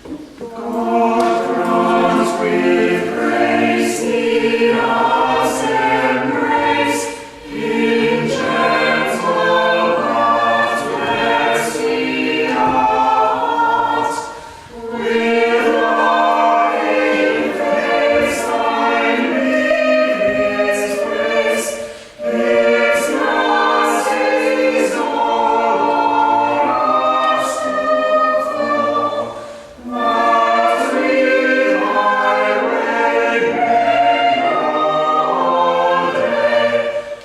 God grant with grace he us embrace, in gentle heart rest he our hearts, with lying face thy meanest grace, his mercies all on us do flow, that we thy way may all day,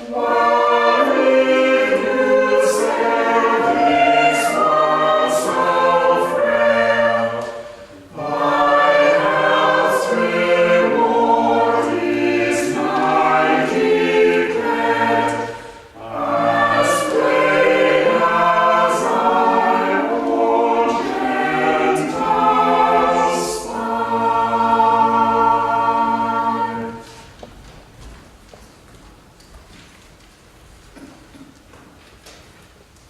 while we do sail this world so frail. Thy health's reward is nigh declared, as plain as I old Gentiles find.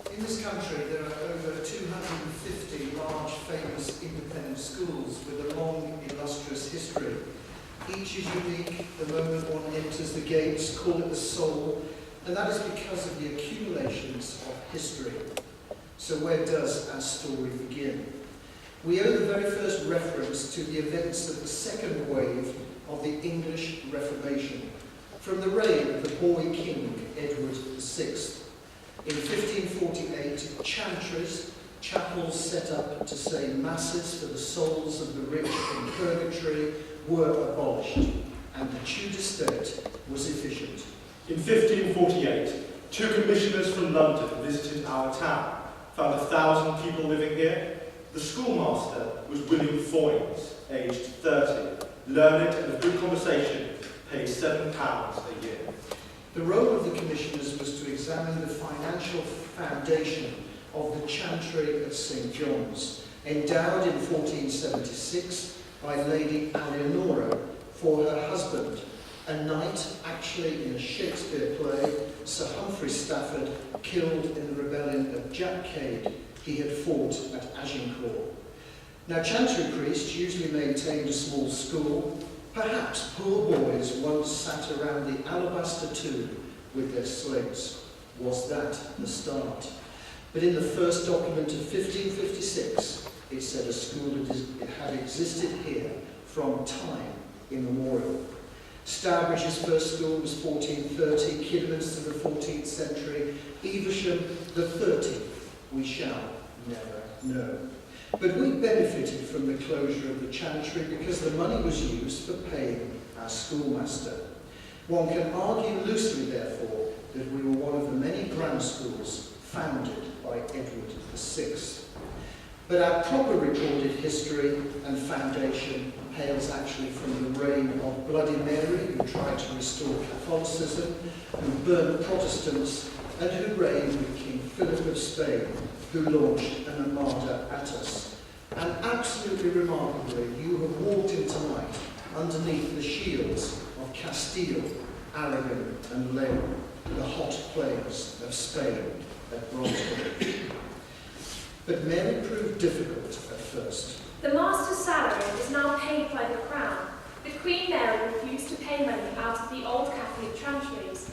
In this country, there are over 250 large, famous independent schools with a long, illustrious history. Each is unique. The moment one enters the gates, call it the soul, and that is because of the accumulations of history. So where does our story begin? We owe the very first reference to the events of the second wave of the English Reformation, from the reign of the boy king Edward VI. In 1548, chantries, chapels set up to say masses for the souls of the rich in purgatory, were abolished, and the Tudor state was efficient. In 1548, 2 commissioners from London visited our town, found 1,000 people living here. The schoolmaster was William Foynes, aged 30, learned and of good conversation, paid £7 a year. The role of the commissioners was to examine the financial foundation of the chantry of St. John's, endowed in 1476 by Lady Eleanora for her husband, a knight actually in a Shakespeare play, Sir Humphrey Stafford, killed in the rebellion of Jack Cade he had fought at Agincourt. Now, chantry priests usually maintained a small school. Perhaps poor boys once sat around the alabaster tomb with their slates. Was that the start? But in the first document of 1556, it said a school had existed here from time immemorial. Stourbridge's first school was 1430, Kidderminster the 14th century, Leversha the 13th. We shall never know. But we benefited from the closure of the chantry because the money was used for paying our schoolmaster. One can argue loosely, therefore, that we were one of the many grammar schools founded by Edward VI. But our proper recorded history and foundation hails actually from the reign of Bloody Mary, who tried to restore Catholicism, who burnt Protestants, and who reigned with King Philip of Spain, who launched an armada at us. And absolutely remarkably, you have walked in tonight underneath the shields of Castile, Aragon and Leon, the hot plains of Spain at Bromsgrove. But Mary proved difficult at first. The master's salary is now paid by the Crown. The Queen Mary refused to pay money out of the old Catholic chantries.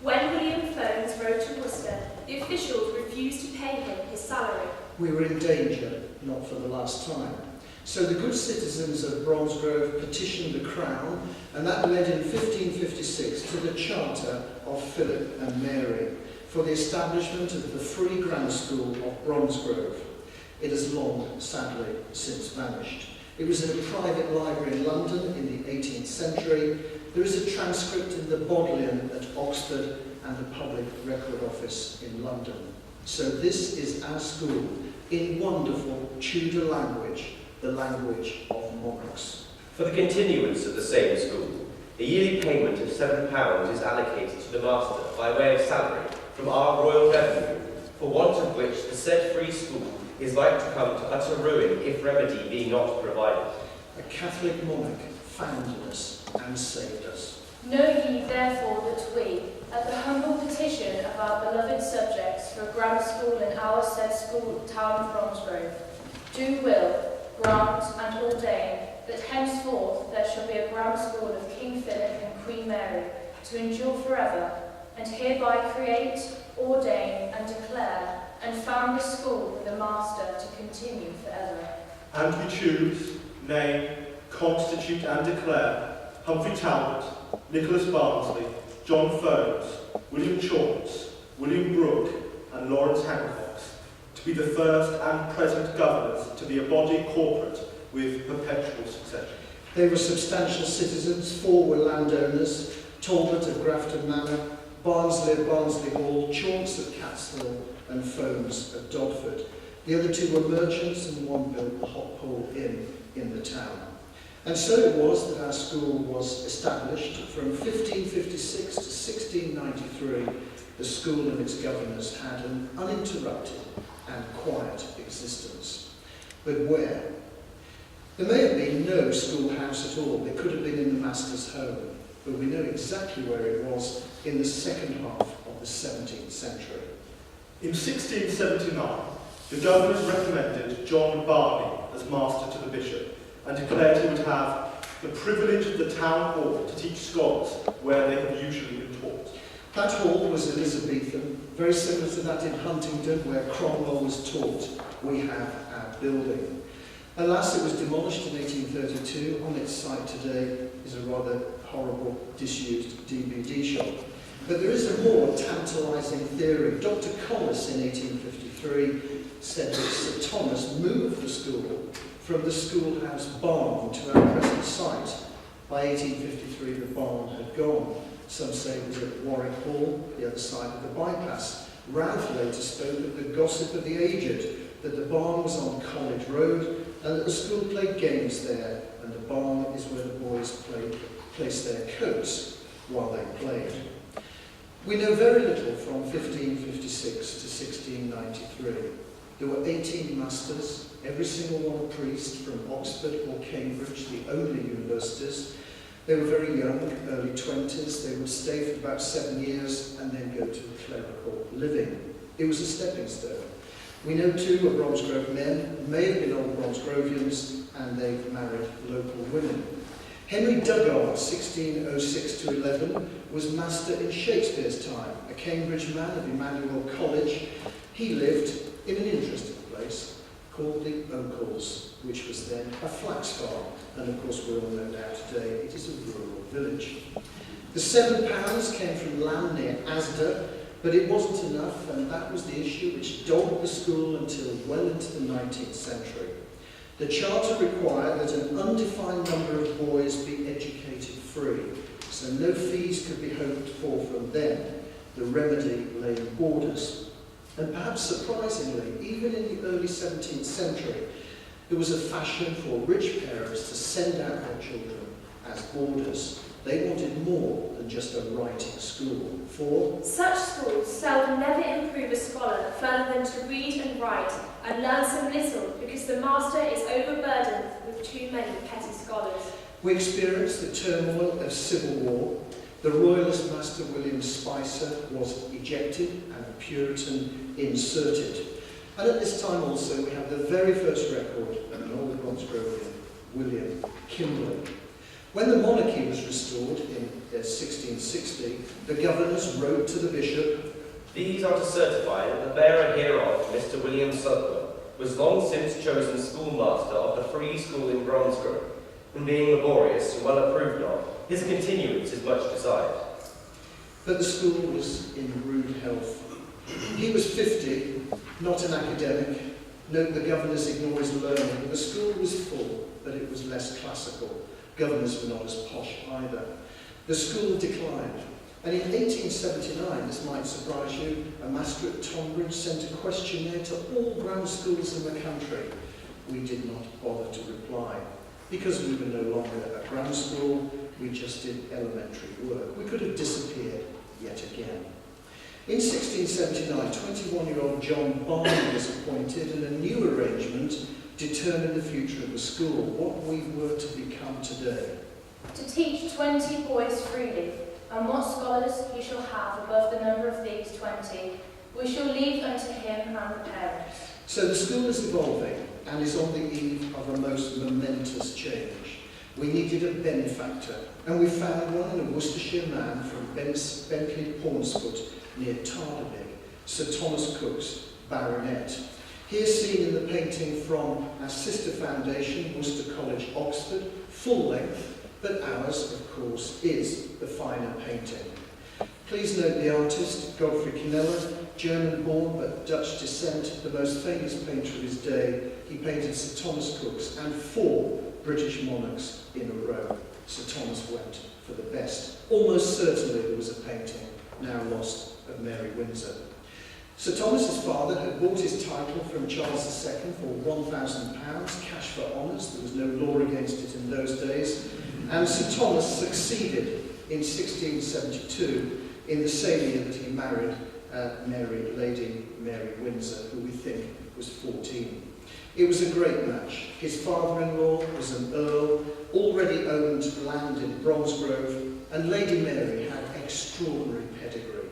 When William Foynes wrote to Worcester, the officials refused to pay him his salary. We were in danger, not for the last time. So the good citizens of Bromsgrove petitioned the Crown, and that led in 1556 to the charter of Philip and Mary for the establishment of the free grammar school of Bromsgrove. It has long, sadly, since vanished. It was in a private library in London in the 18th century. There is a transcript in the Bodleian at Oxford and the Public Record Office in London. So this is our school in wonderful Tudor language, the language of monarchs. For the continuance of the same school, a yearly payment of £7 is allocated to the master by way of salary from our royal revenue, for want of which the said free school is like to come to utter ruin if remedy be not provided. A Catholic monarch founded us and saved us. Know ye therefore that we, at the humble petition of our beloved subjects for a grammar school in our said school town of Bromsgrove, do will, grant and ordain that henceforth there shall be a grammar school of King Philip and Queen Mary to endure forever, and hereby create, ordain and declare and found this school with a master to continue forever. And we choose, name, constitute and declare Humphrey Talbot, Nicholas Barnsley, John Fones, William Chaunce, William Brooke and Lawrence Hancox to be the first and present governors to be a body corporate with perpetual succession. They were substantial citizens, 4 were landowners, Talbot of Grafton Manor, Barnsley of Barnsley Hall, Chaunce of Catskill and Fones of Dodford. The other 2 were merchants and 1 built the Hot Pole Inn in the town. And so it was that our school was established. From 1556 to 1693, the school and its governors had an uninterrupted and quiet existence. But where? There may have been no schoolhouse at all. It could have been in the master's home, but we know exactly where it was in the second half of the 17th century. In 1679, the governors recommended John Barney as master to the bishop and declared he would have the privilege of the town hall to teach scholars where they had usually been taught. That hall was Elizabethan, very similar to that in Huntingdon where Cromwell was taught. We have our building. Alas, it was demolished in 1832. On its site today is a rather horrible, disused DVD shop. But there is a more tantalising theory. Dr. Collis in 1853 said that Sir Thomas moved the school from the schoolhouse barn to our present site. By 1853, the barn had gone. Some say it was at Warwick Hall, the other side of the bypass. Ralph later spoke of the gossip of the aged, that the barn was on College Road, and that the school played games there, and the barn is where the boys placed their coats while they played. We know very little from 1556 to 1693. There were 18 masters, every single one a priest from Oxford or Cambridge, the only universities. They were very young, early 20s. They would stay for about 7 years and then go to a clerical living. It was a stepping stone. We know 2 were Bromsgrove men, may have been old Bromsgrovians, and they married local women. Henry Duggard, 1606 to 11, was master in Shakespeare's time, a Cambridge man of Emmanuel College. He lived in an interesting place called the Oakles, which was then a flax farm, and of course we all know now today it is a rural village. The £7 came from land near Asda, but it wasn't enough, and that was the issue which dogged the school until well into the 19th century. The charter required that an undefined number of boys be educated free, so no fees could be hoped for from them. The remedy lay in boarders. And perhaps surprisingly, even in the early 17th century, there was a fashion for rich parents to send out their children as boarders. They wanted more than just a writing school. For such schools seldom never improve a scholar further than to read and write and learn so little because the master is overburdened with too many petty scholars. we experienced the turmoil of civil war. The royalist master William Spicer was ejected and the Puritan inserted. And at this time also we have the very first record of an old Bromsgrovian, William Kimberley. When the monarchy was restored in 1660, the governors wrote to the bishop, "These are to certify that the bearer hereof, Mr. William Sutherland, was long since chosen schoolmaster of the Free School in Bromsgrove, and being laborious and well approved of, his continuance is much desired." but the school was in rude health. He was 50, not an academic. Note the governors ignore his learning. The school was full, but it was less classical. Governors were not as posh either. The school declined. And in 1879, this might surprise you, a master at Tonbridge sent a questionnaire to all grammar schools in the country. We did not bother to reply. Because we were no longer a grammar school, we just did elementary work. We could have disappeared yet again. In 1679, 21-year-old John Barney was appointed, and a new arrangement determined the future of the school, what we were to become today. To teach 20 boys freely, and what scholars he shall have above the number of these 20, we shall leave unto him and the parents. So the school is evolving, and is on the eve of a most momentous change. We needed a benefactor, and we found one in a Worcestershire man from Bentley Pornsfoot near Tarderby, Sir Thomas Cook's baronet. He is seen in the painting from our sister foundation, Worcester College, Oxford, full length, but ours, of course, is the finer painting. Please note the artist, Godfrey Kneller, German-born but Dutch descent, the most famous painter of his day. He painted Sir Thomas Cook's and 4 British monarchs in a row. Sir Thomas went for the best. Almost certainly there was a painting, now lost, of Mary Windsor. Sir Thomas's father had bought his title from Charles II for £1,000, cash for honours. There was no law against it in those days. And Sir Thomas succeeded in 1672 in the same year that he married Lady Mary Windsor, who we think was 14. It was a great match. His father-in-law was an earl, already owned land in Bromsgrove, and Lady Mary had extraordinary pedigree,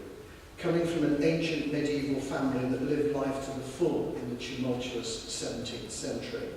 coming from an ancient medieval family that lived life to the full in the tumultuous 17th century.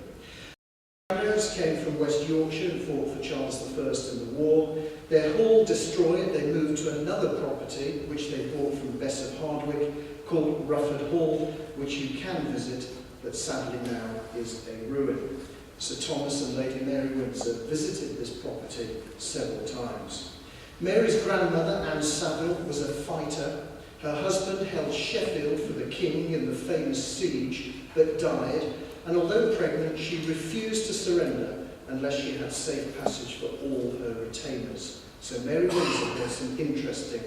Their parents came from West Yorkshire and fought for Charles I in the war. Their hall destroyed, they moved to another property, which they bought from Bess of Hardwick, called Rufford Hall, which you can visit, but sadly now is a ruin. Sir Thomas and Lady Mary Windsor visited this property several times. Mary's grandmother, Anne Saville, was a fighter. Her husband held Sheffield for the king in the famous siege, but died, and although pregnant, she refused to surrender unless she had safe passage for all her retainers. So Mary Windsor has some interesting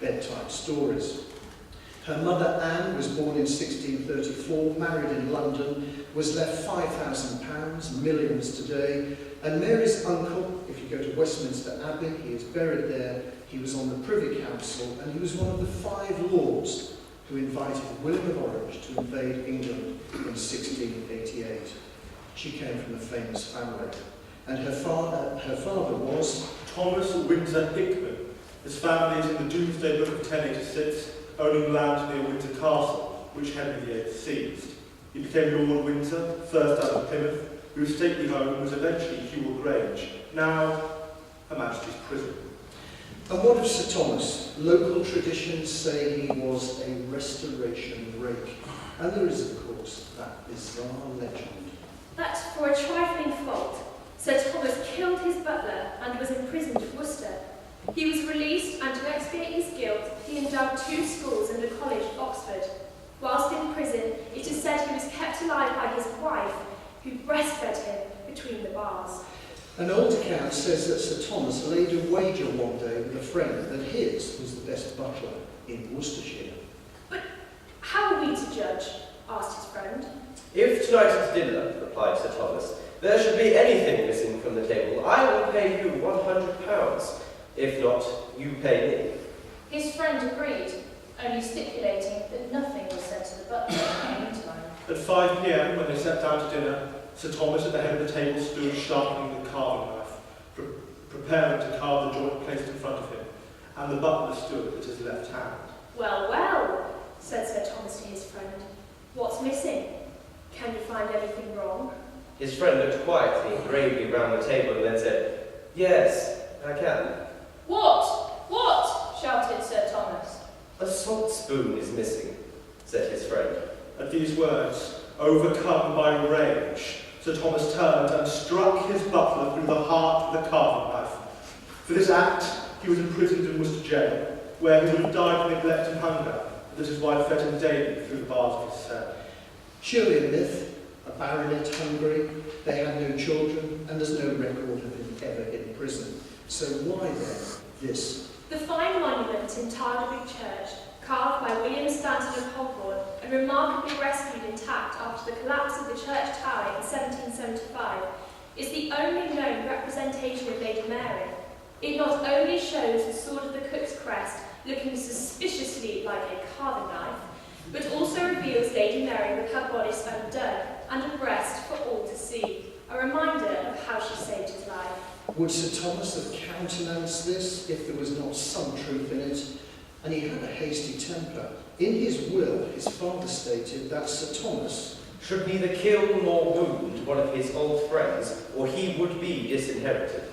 bedtime stories. Her mother Anne was born in 1634, married in London, was left £5,000, millions today, and Mary's uncle, if you go to Westminster Abbey, he is buried there. He was on the Privy Council, and he was one of the 5 lords who invited William of Orange to invade England in 1688. She came from a famous family, and her father was Thomas Windsor Hickman. His family is in the Domesday Book of 1086, owning land near Windsor Castle, which Henry VIII seized. He became Lord Windsor, first out of Plymouth, whose stately home was eventually Hewell Grange, now Her Majesty's Prison. And what of Sir Thomas? Local traditions say he was a restoration rake. And there is, of course, that bizarre legend that for a trifling fault, Sir Thomas killed his butler and was imprisoned at Worcester. He was released, and to expiate his guilt, he endowed 2 schools and a college at Oxford. Whilst in prison, it is said he was kept alive by his wife, who breastfed him between the bars. An old account says that Sir Thomas laid a wager one day with a friend that his was the best butler in Worcestershire. But how are we to judge? Asked his friend. If tonight at dinner, replied Sir Thomas, there should be anything missing from the table, I will pay you £100. If not, you pay me. His friend agreed, only stipulating that nothing was said to the butler in the meantime. At 5 p.m, when they sat down to dinner, Sir Thomas at the head of the table stood sharpening the carving knife, preparing to carve the joint placed in front of him, and the butler stood at his left hand. Well, well, said Sir Thomas to his friend. What's missing? Can you find anything wrong? His friend looked quietly and gravely round the table and then said, Yes, I can. What? What? Shouted Sir Thomas. A salt spoon is missing, said his friend. At these words, overcome by rage, Sir Thomas turned and struck his butler through the heart with a carving knife. For this act, he was imprisoned in Worcester Jail, where he would have died of neglect and hunger, and that his wife fed him daily through the bars of his cell. Surely a myth, a baronet hungry, they had no children, and there's no record of him ever in prison. So why then this? The fine monument in Tarderby Church, carved by William Stanton of Holborn and remarkably rescued intact after the collapse of the church tower in 1775, is the only known representation of Lady Mary. It not only shows the sword of the cook's crest looking suspiciously like a carving knife, but also reveals Lady Mary with her bodice undone and a breast for all to see, a reminder of how she saved his life. Would Sir Thomas have countenanced this if there was not some truth in it? And he had a hasty temper. In his will, his father stated that Sir Thomas Should neither kill nor wound one of his old friends, or he would be disinherited.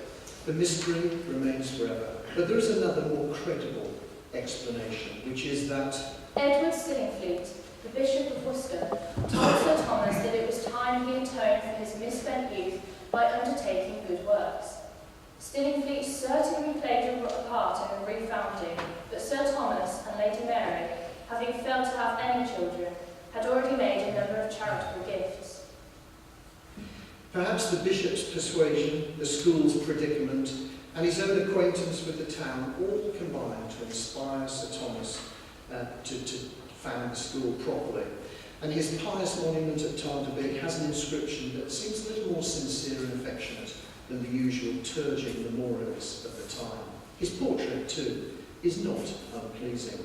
The mystery remains forever. But there is another more credible explanation, which is that Edward Stillingfleet, the Bishop of Worcester, told Sir Thomas that it was time he atoned for his misspent youth by undertaking good works. Stillingfleet certainly played a part in the refounding, but Sir Thomas and Lady Mary, having failed to have any children, had already made a number of charitable gifts. perhaps the bishop's persuasion, the school's predicament, and his own acquaintance with the town all combined to inspire Sir Thomas to found the school properly. And his pious monument at Tarderby has an inscription that seems a little more sincere and affectionate than the usual turgid memorials of the time. His portrait, too, is not unpleasing.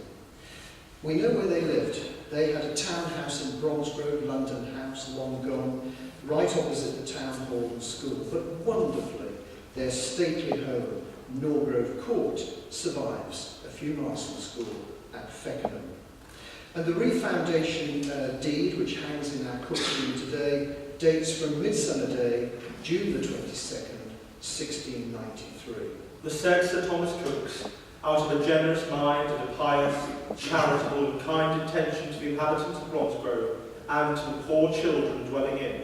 We know where they lived. They had a townhouse in Bromsgrove, London House, long gone, right opposite the town hall and school. But wonderfully, their stately home, Norgrove Court, survives a few miles from school at Feckenham. And the refoundation deed, which hangs in our cookroom today, dates from Midsummer Day, June the 22nd, 1693. The said Sir Thomas Cookes, out of a generous mind and a pious, charitable and kind intention to the inhabitants of Bromsgrove and to the poor children dwelling in,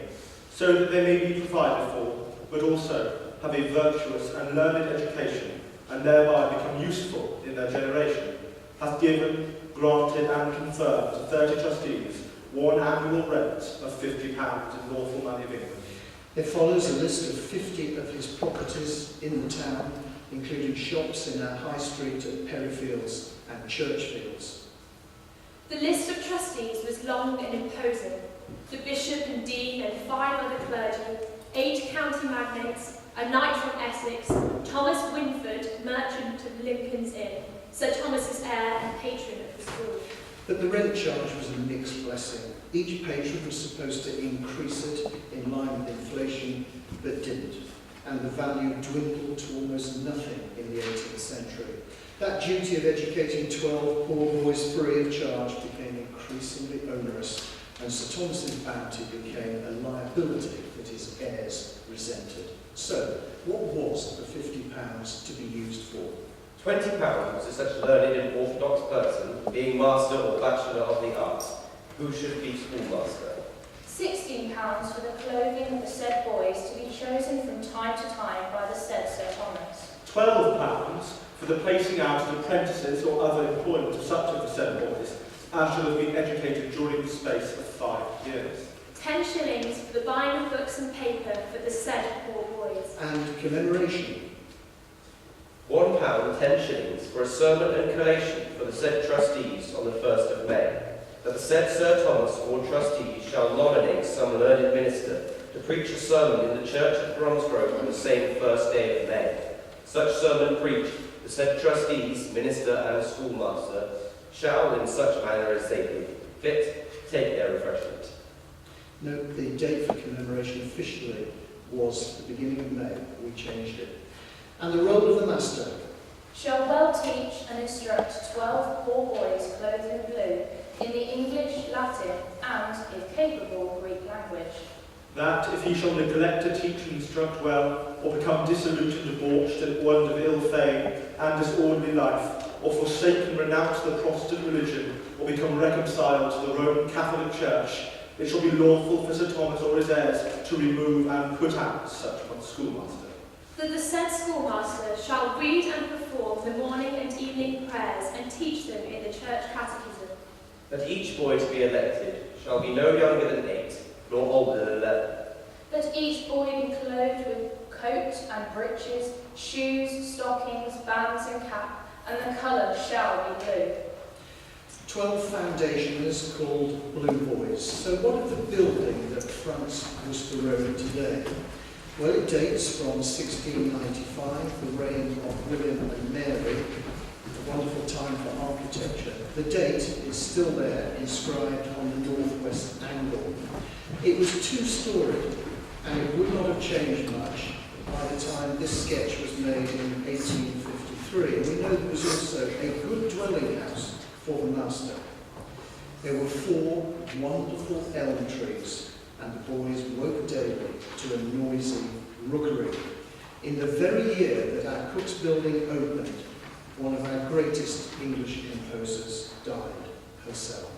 so that they may be provided for, but also have a virtuous and learned education, and thereby become useful in their generation, hath given, granted and confirmed to 30 trustees one annual rent of £50 in lawful money of England. There follows a list of 50 of his properties in the town, including shops in our High Street at Perryfields and Churchfields. The list of trustees was long and imposing. The bishop and dean and 5 other clergy, 8 county magnates, a knight from Essex, Thomas Winford, merchant of Lincoln's Inn, Sir Thomas's heir and patron of the school. But the rent charge was a mixed blessing. Each patron was supposed to increase it in line with inflation, but didn't. And the value dwindled to almost nothing in the 18th century. That duty of educating 12 poor boys free of charge became increasingly onerous, and Sir Thomas's bounty became a liability that his heirs resented. So, what was the £50 to be used for? £20 to such a learned and orthodox person, being master or bachelor of the arts, who should be schoolmaster. £16 for the clothing of the said boys to be chosen from time to time by the said Sir Thomas. £12 for the placing out of apprentices or other employment of such of the said boys as shall have been educated during the space of 5 years. 10 shillings for the buying of books and paper for the said poor boys. And commemoration. £1 10 shillings for a sermon and collation for the said trustees on the 1st of May, that the said Sir Thomas or trustees shall nominate some learned minister to preach a sermon in the church of Bromsgrove on the same 1st day of May. Such sermon preached, the said trustees, minister and schoolmaster, shall in such manner as they be fit take their refreshment. Note the date for commemoration officially was the beginning of May. We changed it. And the role of the master. Shall well teach and instruct 12 poor boys clothed in blue in the English, Latin, and, if capable, Greek language. That if he shall neglect to teach and instruct well, or become dissolute and debauched and one of ill fame and disorderly life, or forsake and renounce the Protestant religion, or become reconciled to the Roman Catholic Church, it shall be lawful for Sir Thomas or his heirs to remove and put out such one schoolmaster. That the said schoolmaster shall read and perform the morning and evening prayers and teach them in the church catechism. That each boy to be elected shall be no younger than 8, nor older than 11. That each boy be clothed with coat and breeches, shoes, stockings, bands and cap, and the colour shall be blue. 12 foundationers called Blue Boys. So what of the building that fronts Worcester Road today? Well, it dates from 1695, the reign of William and Mary, a wonderful time for architecture. The date is still there, inscribed on the northwest angle. It was 2-storied, and it would not have changed much by the time this sketch was made in 1853. And we know it was also a good dwelling house for the master. There were 4 wonderful elm trees, and the boys woke daily to a noisy rookery. In the very year that our Cook's building opened, one of our greatest English composers died herself.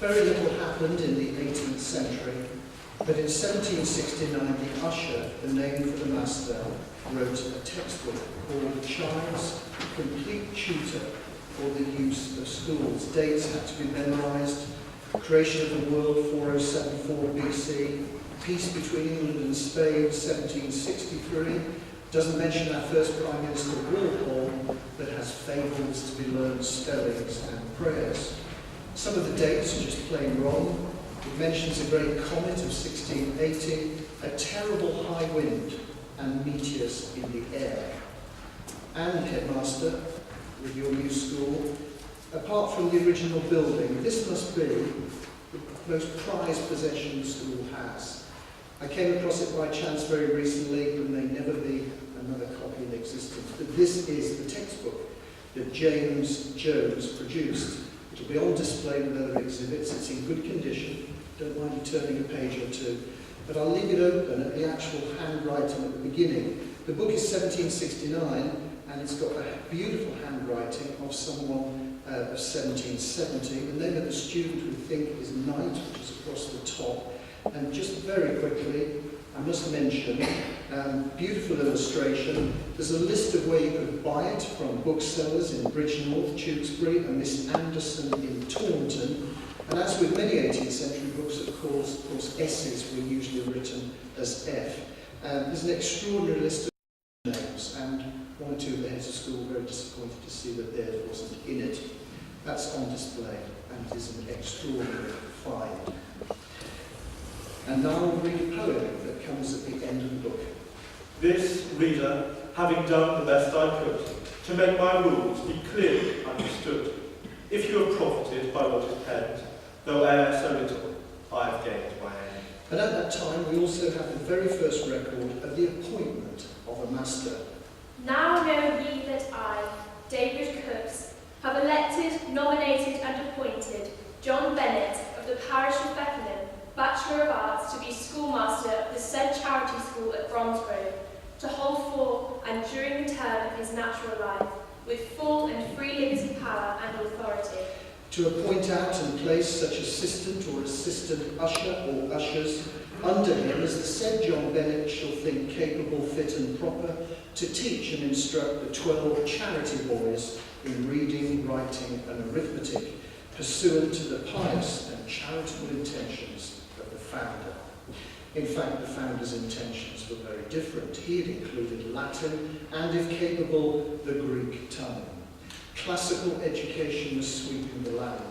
Very little happened in the 18th century, but in 1769 the usher, the name for the master, wrote a textbook called Child's Complete Tutor for the Use of Schools. Dates had to be memorised: creation of the world 4074 BC, peace between England and Spain 1763, doesn't mention our first Prime Minister Walpole, but has fables to be learned, spellings and prayers. Some of the dates are just plain wrong. It mentions a great comet of 1680, a terrible high wind, and meteors in the air. And Headmaster, with your new school, apart from the original building, this must be the most prized possession the school has. I came across it by chance very recently, and there may never be another copy in existence, but this is the textbook that James Jones produced. It'll be on display with other exhibits. It's in good condition. Don't mind you turning a page or two. But I'll leave it open at the actual handwriting at the beginning. The book is 1769, and it's got a beautiful handwriting of someone of 1770. The name of the student we think is Knight, which is across the top. And just very quickly, I must mention, beautiful illustration. There's a list of where you could buy it from booksellers in Bridgnorth, Tewkesbury, and Miss Anderson in Taunton. And as with many 18th century books, of course, S's were usually written as F. There's an extraordinary list of names, and one or two of the heads of school were very disappointed to see that theirs wasn't in it. That's on display, and it is an extraordinary find. And now I'll read a poem that comes at the end of the book. This, reader, having done the best I could, to make my rules be clearly understood, if you have profited by what is penned, though e'er so little, I have gained my aim. And at that time, we also have the very first record of the appointment of a master. Now know ye that I, David Cooks, have elected, nominated and appointed John Bennett of the parish of Beckenham, Bachelor of Arts, to be schoolmaster of the said charity school at Bromsgrove, to hold for and during the term of his natural life, with full and free liberty, power and authority. To appoint out and place such assistant or assistant usher or ushers under him as the said John Bennett shall think capable, fit and proper, to teach and instruct the 12 charity boys in reading, writing and arithmetic, pursuant to the pious and charitable intentions of the founder. In fact, the founder's intentions were very different. He had included Latin and, if capable, the Greek tongue. Classical education was sweeping the land.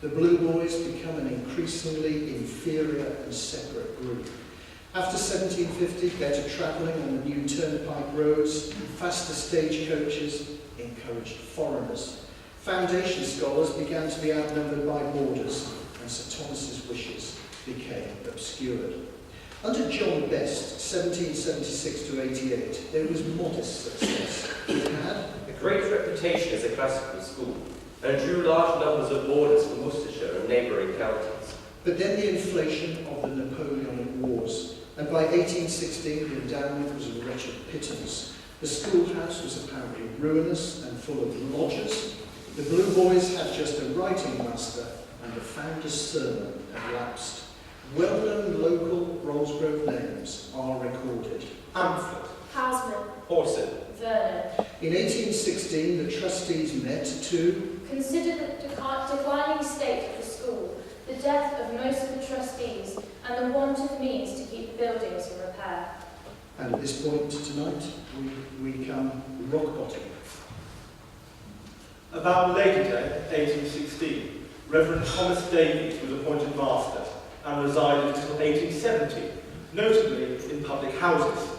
The Blue Boys become an increasingly inferior and separate group. After 1750, better travelling on the new turnpike roads, faster stagecoaches encouraged foreigners. Foundation scholars began to be outnumbered by boarders, and Sir Thomas's wishes became obscured. Under John Best, 1776 to 88, there was modest success. It had a great reputation as a classical school, and drew large numbers of boarders from Worcestershire and neighbouring counties. But then the inflation of the Napoleonic Wars, and by 1816 the endowment was a wretched pittance. The schoolhouse was apparently ruinous and full of lodgers. The Blue Boys had just a writing master, and the founder's sermon had lapsed. Well-known local Bromsgrove names are recorded. Amford, Houseman, Horson, Vernon. In 1816, the trustees met to Consider the declining state of the school, the death of most of the trustees, and the want of means to keep the buildings in repair. And at this point tonight, we come rock bottom. About Lady Day, 1816, Reverend Thomas Davies was appointed master and resided until 1870, notably in public houses.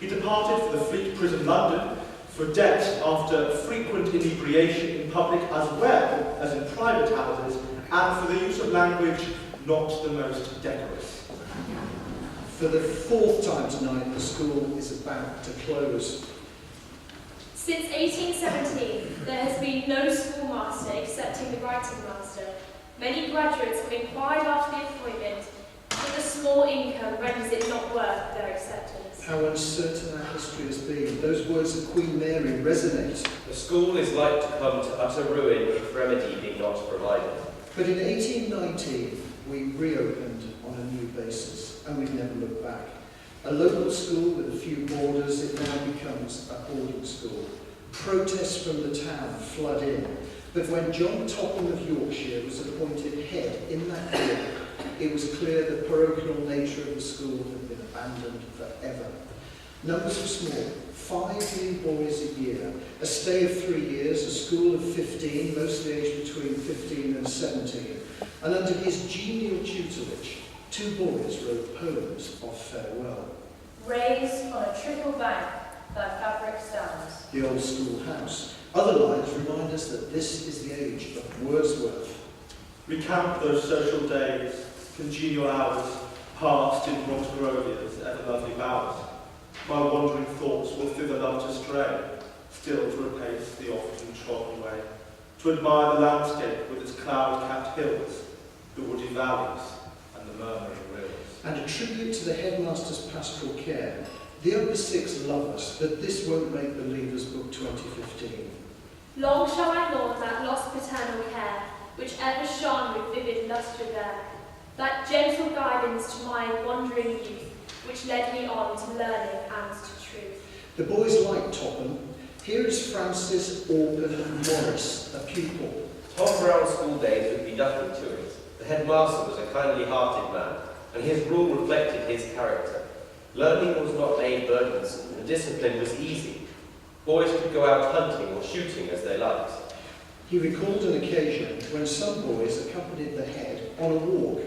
He departed for the Fleet Prison, London, for debt after frequent inebriation in public as well as in private houses, and for the use of language not the most decorous. For the fourth time tonight, the school is about to close. Since 1817, there has been no schoolmaster excepting the writing master. Many graduates have inquired after the appointment, but the small income renders it not worth their acceptance. How uncertain our history has been. Those words of Queen Mary resonate. the school is like to come to utter ruin if remedy be not provided. But in 1819, we reopened on a new basis, and we've never looked back. A local school with a few boarders, it now becomes a boarding school. Protests from the town flood in. But when John Topham of Yorkshire was appointed head in that year, it was clear the parochial nature of the school had been abandoned forever. Numbers were small, 5 new boys a year, a stay of 3 years, a school of 15, mostly aged between 15 and 17. And under his genial tutelage, 2 boys wrote poems of farewell. Raised on a triple bank, thy fabric stands. The old schoolhouse. Other lines remind us that this is the age of Wordsworth. Recount those social days, congenial hours, passed in Bromsgrove's ever-lovely bowers. My wandering thoughts will thither love to stray, still to repace the often-trodden way, to admire the landscape with its cloud-capped hills, the woody valleys, and the murmuring rills. And a tribute to the headmaster's pastoral care. The Upper Six love us, but this won't make the Leavers Book 2015. Long shall I laud that lost paternal care, which ever shone with vivid lustre there, that gentle guidance to my wandering youth, which led me on to learning and to truth. The boys like Topham. Here is Francis Organ Morris, a pupil. Tom Brown's school days would be nothing to it. The headmaster was a kindly-hearted man, and his rule reflected his character. Learning was not made burdensome, and discipline was easy. Boys could go out hunting or shooting as they liked. He recalled an occasion when some boys accompanied the head on a walk.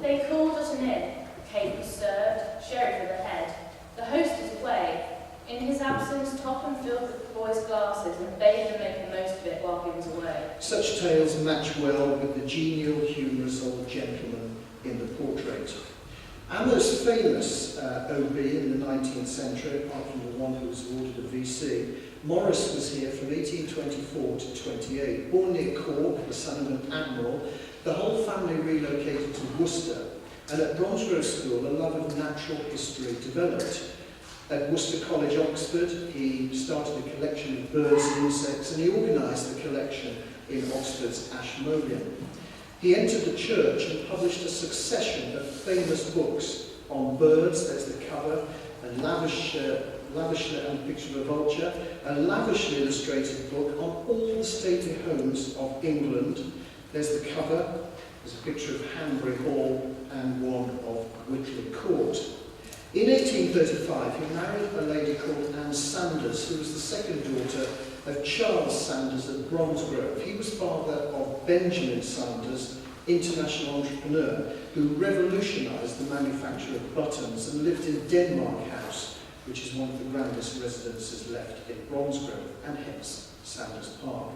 They called at an inn. Cake was served, sherry for the head. The host is away. In his absence, Topham filled the boys' glasses and bade them make the most of it while he was away. Such tales match well with the genial, humorous old gentleman in the portrait. Our most famous OB in the 19th century, apart from the one who was awarded a VC, Morris was here from 1824 to 28. Born near Cork, the son of an admiral, the whole family relocated to Worcester, and at Bromsgrove School, a love of natural history developed. At Worcester College, Oxford, he started a collection of birds and insects, and he organised the collection in Oxford's Ashmolean. He entered the church and published a succession of famous books on birds, there's the cover, and Leversha Leversha and the Picture of a Vulture, a lavishly illustrated book on all the stately homes of England. There's the cover, there's a picture of Hanbury Hall and one of Whitley Court. In 1835, he married a lady called Anne Sanders, who was the second daughter of Charles Sanders of Bromsgrove. He was father of Benjamin Sanders, international entrepreneur, who revolutionised the manufacture of buttons and lived in Denmark House, which is one of the grandest residences left in Bromsgrove, and hence Sanders Park.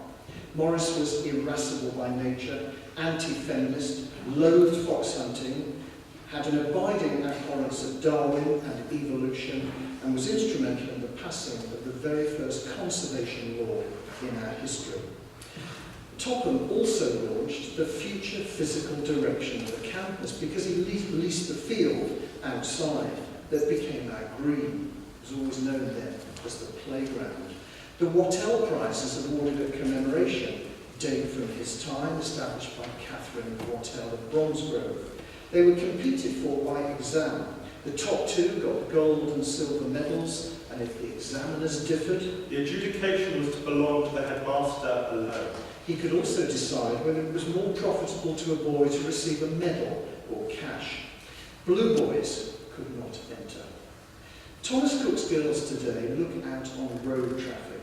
Morris was irascible by nature, anti-feminist, loathed fox hunting, had an abiding abhorrence of Darwin and evolution, and was instrumental in the passing of the very first conservation law in our history. Topham also launched the future physical direction of the campus because he leased the field outside that became our green. It was always known then as the playground. The Wattell Prizes awarded at commemoration date from his time, established by Catherine Wattell of Bromsgrove. They were competed for by exam. The top two got gold and silver medals, and if the examiners differed, the adjudication was to belong to the headmaster alone. He could also decide whether it was more profitable to a boy to receive a medal or cash. Blue boys could not enter. Thomas Cook's girls today look out on road traffic,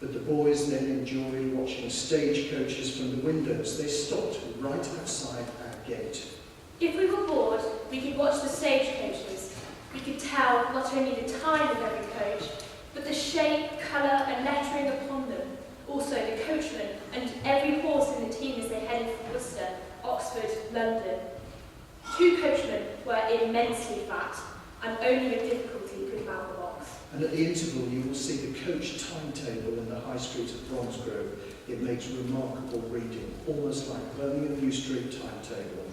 but the boys then enjoy watching stagecoaches from the windows. They stopped right outside our gate. If we were bored, we could watch the stagecoaches. We could tell not only the time of every coach, but the shape, colour and lettering upon them. Also the coachman and every horse in the team as they headed for Worcester, Oxford, London. Two coachmen were immensely fat, and only with difficulty could mount the box. And at the interval you will see the coach timetable in the high street of Bromsgrove. It makes remarkable reading, almost like Birmingham New Street timetable.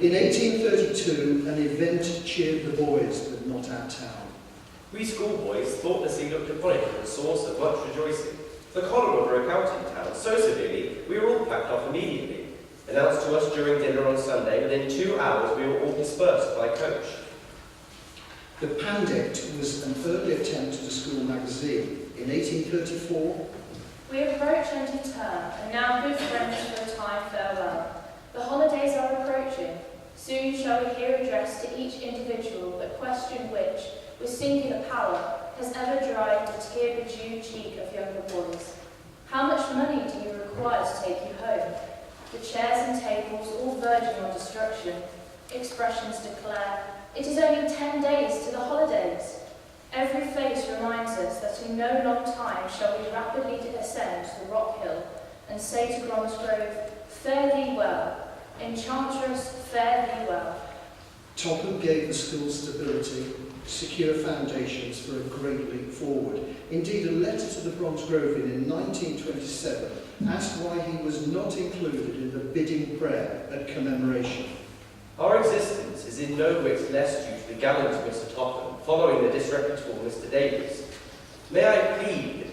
In 1832, an event cheered the boys, but not our town. We schoolboys thoughtlessly looked upon it as a source of much rejoicing. The cholera broke out in town so severely we were all packed off immediately. Announced to us during dinner on Sunday, within 2 hours we were all dispersed by coach. The Pandect was an early attempt at a school magazine. In 1834, We approach end of term, and now good friends for a time farewell. The holidays are approaching. Soon shall we hear addressed to each individual a question which, with singular power, has ever dried the tear-bedewed cheek of younger boys. How much money do you require to take you home? The chairs and tables all verging on destruction. Expressions declare, it is only 10 days to the holidays. Every face reminds us that in no long time shall we rapidly ascend the rock hill and say to Bromsgrove, fare thee well, Enchantress, fare thee well. Topham gave the school stability, secure foundations for a great leap forward. Indeed, a letter to the Bromsgrovian in 1927 asked why he was not included in the bidding prayer at commemoration. Our existence is in no whit less due to the gallant Mr. Topham, following the disreputable Mr. Davies. May I plead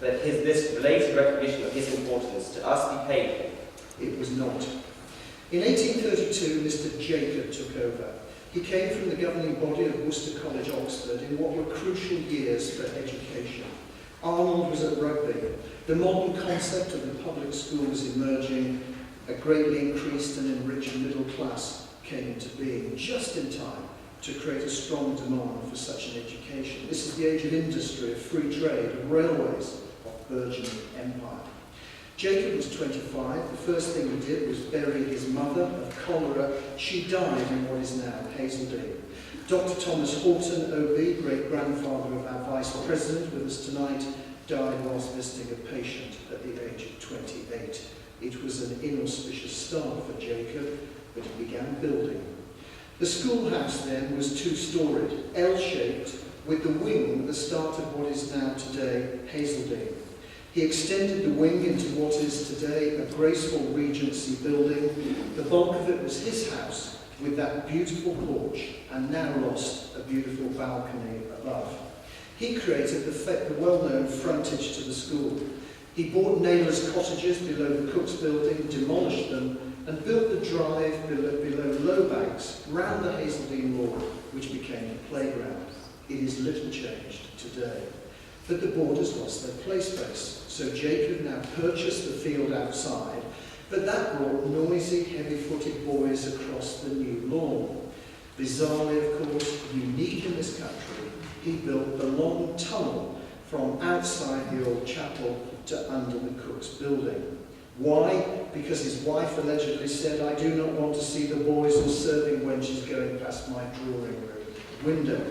that this belated recognition of his importance to us be paid him? It was not. In 1832, Mr. Jacob took over. He came from the governing body of Worcester College, Oxford, in what were crucial years for education. Arnold was at rugby. The modern concept of the public school was emerging. A greatly increased and enriched middle class came into being just in time to create a strong demand for such an education. This is the age of industry, of free trade, of railways, of burgeoning empire. Jacob was 25. The first thing he did was bury his mother of cholera. She died in what is now Hazeldean. Dr. Thomas Horton, OB, great-grandfather of our Vice President with us tonight, died whilst visiting a patient at the age of 28. It was an inauspicious start for Jacob, but he began building. The schoolhouse then was two-storied, L-shaped, with the wing the start of what is now today Hazeldean. He extended the wing into what is today a graceful Regency building. The bulk of it was his house, with that beautiful porch, and now lost a beautiful balcony above. He created the well-known frontage to the school. He bought Naylor's cottages below the Cook's building, demolished them, and built the drive below Lowbanks, round the Hazeldean lawn, which became the playground. It is little changed today. But the borders lost their play space, so Jacob now purchased the field outside, but that brought noisy, heavy-footed boys across the new lawn. Bizarrely, of course, unique in this country, he built the long tunnel from outside the old chapel to under the cook's building. Why? Because his wife allegedly said, "I do not want to see the boys or serving wenches going past my drawing room window."